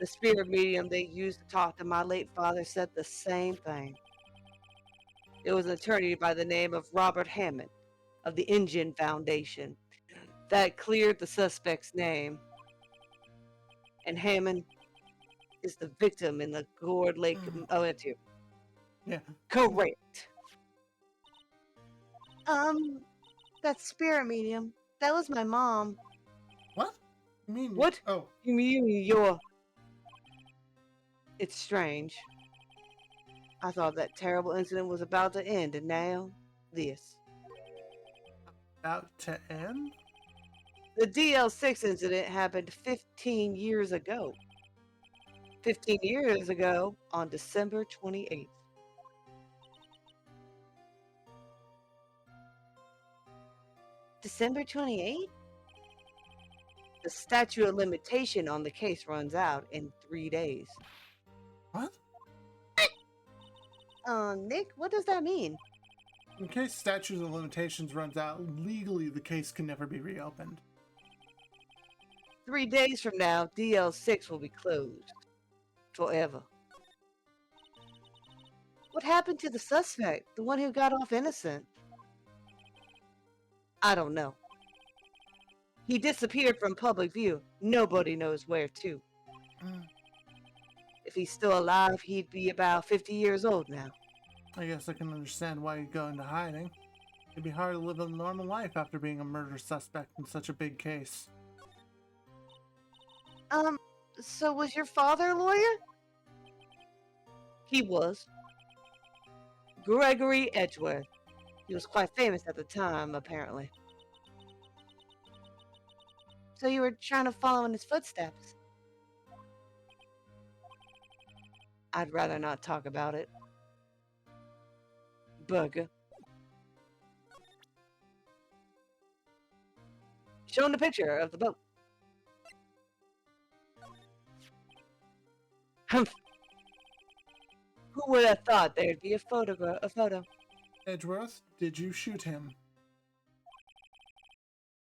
The spirit medium they used to talk to my late father said the same thing. It was an attorney by the name of Robert Hammond of the Engine Foundation that cleared the suspect's name. And Hammond is the victim in the Gourd Lake. Oh, that's you. Yeah. Correct. That spirit medium. That was my mom. What? You mean? What? Oh, You mean you're... It's strange. I thought that terrible incident was about to end, and now, this. about to end? The DL6 incident happened 15 years ago. 15 years ago on December 28th. December 28th? The statute of limitation on the case runs out in 3 days. What? Nick, what does that mean? In case statute of limitations runs out, legally the case can never be reopened. 3 days from now, DL6 will be closed. Forever. What happened to the suspect? The one who got off innocent? I don't know. He disappeared from public view. Nobody knows where to. If he's still alive, he'd be about 50 years old now. I guess I can understand why you'd go into hiding. It'd be hard to live a normal life after being a murder suspect in such a big case. So was your father a lawyer? He was. Gregory Edgeworth. He was quite famous at the time, apparently. So you were trying to follow in his footsteps? I'd rather not talk about it. Burger. Show him the picture of the boat. Humph. Who would have thought there'd be a photo? Edgeworth, did you shoot him?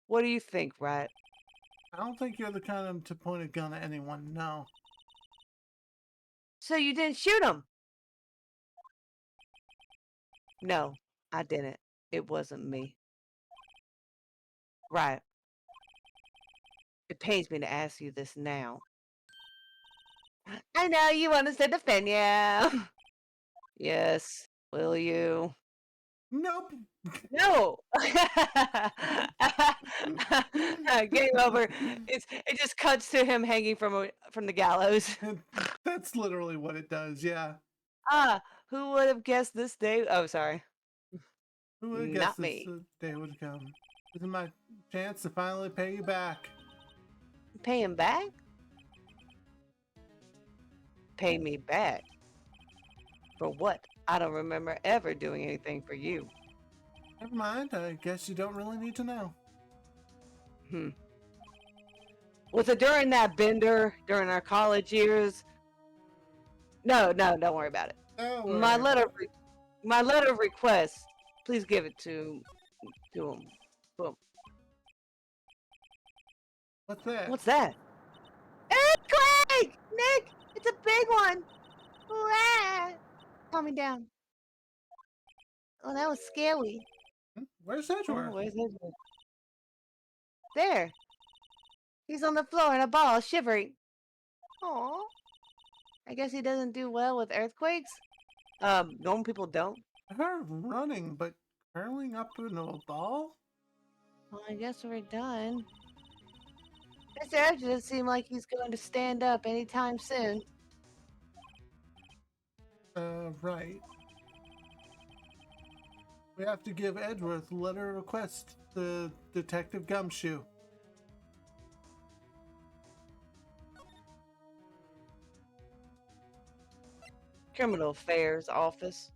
What do you think, Rat? I don't think you're the kind of to point a gun at anyone, no. So you didn't shoot him? No, I didn't. It wasn't me. Right. It pains me to ask you this now. I know you want us to defend you. Yes. Will you? Nope. No. Game over. It just cuts to him hanging from the gallows. That's literally what it does. Yeah. Ah, who would have guessed this day? Oh, sorry. Who would have Not guessed this me. day would come? This is my chance to finally pay you back. Pay him back? Pay me back. For what? I don't remember ever doing anything for you. Never mind. I guess you don't really need to know. Hmm. Was it during that bender during our college years? No, don't worry about it. Oh, My letter of request. Please give it to him. Boom. What's that? What's that? Earthquake! Nick, it's a big one. Ah! Calm me down. Oh, that was scary. Where's Oh, Edgeworth? where's Edward? There. He's on the floor in a ball, shivering. Aw. I guess he doesn't do well with earthquakes. Normal people don't. I heard running, but curling up in a ball? Well, I guess we're done. Mr. Edge doesn't seem like he's going to stand up anytime soon. Right. We have to give Edgeworth a letter of request to Detective Gumshoe. Criminal Affairs Office.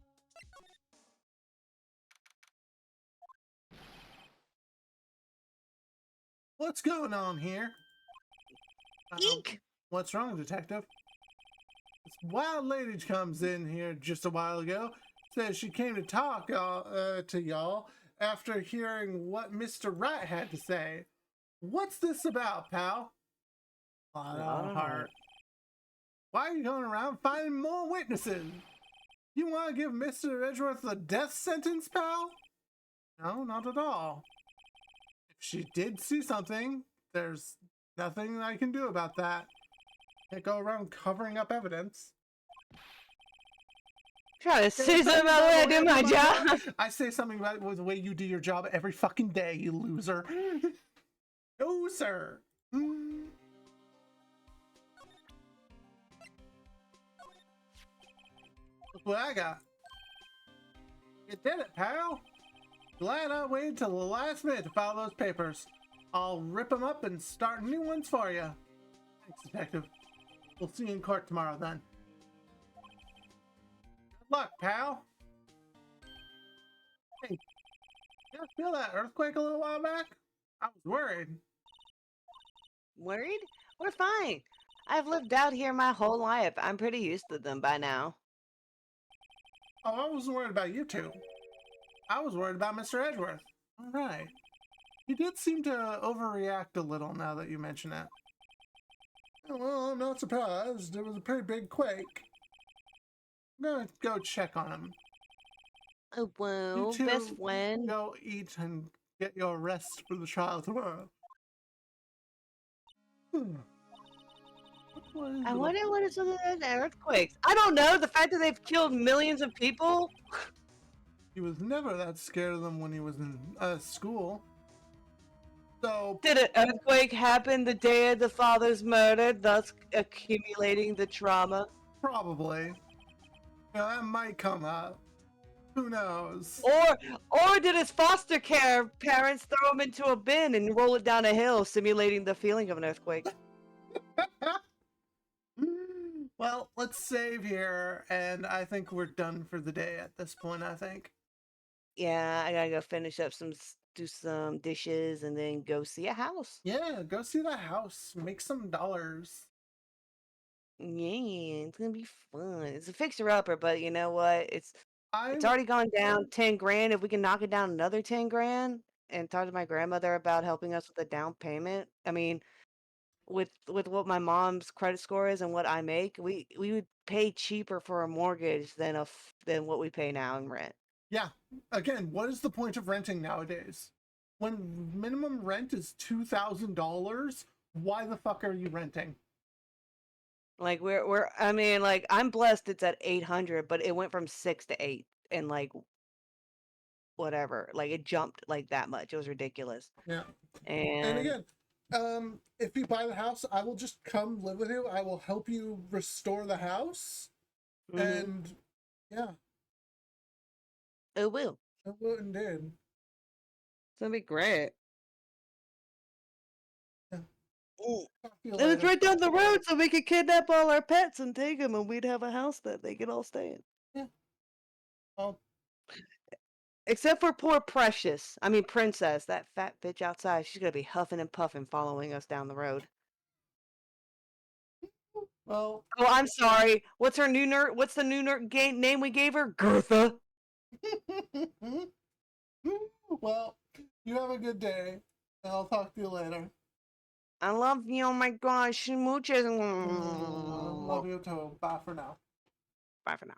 What's going on here? Eek! What's wrong, Detective? This wild lady comes in here just a while ago. Says she came to talk to y'all after hearing what Mr. Wright had to say. What's this about, pal? Lionheart. Why are you going around finding more witnesses? You want to give Mr. Edgeworth a death sentence, pal? No, not at all. If she did see something, there's nothing I can do about that. Can't go around covering up evidence. Try to say something about the way I do my job. I say something about the way you do your job every fucking day, you loser. No, sir. Look what I got. You did it, pal. Glad I waited till the last minute to file those papers. I'll rip them up and start new ones for you. Thanks, Detective. We'll see you in court tomorrow then. Good luck, pal. Hey, you ever feel that earthquake a little while back? I was worried. Worried? We're fine. I've lived out here my whole life. I'm pretty used to them by now. Oh, I wasn't worried about you two. I was worried about Mr. Edgeworth. All right. He did seem to overreact a little now that you mention it. Well, I'm not surprised. It was a pretty big quake. I'm gonna go check on him. Oh, well, You two best friend. go eat and get your rest for the trial tomorrow. I wonder what is with the earthquakes. I don't know. The fact that they've killed millions of people. He was never that scared of them when he was in school. So Did an earthquake happen the day of the father's murder, thus accumulating the trauma? probably, you know, that might come up. Who knows? Or did his foster care parents throw him into a bin and roll it down a hill, simulating the feeling of an earthquake? Well, let's save here, and I think we're done for the day at this point, I think. Yeah, I gotta go finish up do some dishes, and then go see a house. Yeah, go see the house. Make some dollars. Yeah, it's gonna be fun. It's a fixer-upper, but you know what? It's I'm already gone down 10 grand. If we can knock it down another 10 grand and talk to my grandmother about helping us with a down payment. I mean, with what my mom's credit score is and what I make, we would pay cheaper for a mortgage than than what we pay now in rent. Yeah. Again, what is the point of renting nowadays? When minimum rent is $2,000, why the fuck are you renting? Like I mean, like I'm blessed it's at 800, but it went from 6 to 8 and like whatever. Like it jumped like that much. It was ridiculous. Yeah. And And again, if you buy the house, I will just come live with you. I will help you restore the house. mhm, And yeah, it will. it will indeed. It's gonna be great. Yeah. Mm. Talk to you And it's later. right down the road, so we could kidnap all our pets and take them, and we'd have a house that they could all stay in. Yeah. Well, Except for poor Precious. I mean, Princess, that fat bitch outside. She's gonna be huffing and puffing following us down the road. well, Oh, I'm sorry. What's her new nerd? What's the new nerd name we gave her? Gertha. well, you have a good day, and I'll talk to you later. I love you. Oh my gosh, smooches. Love you too. Bye for now. Bye for now.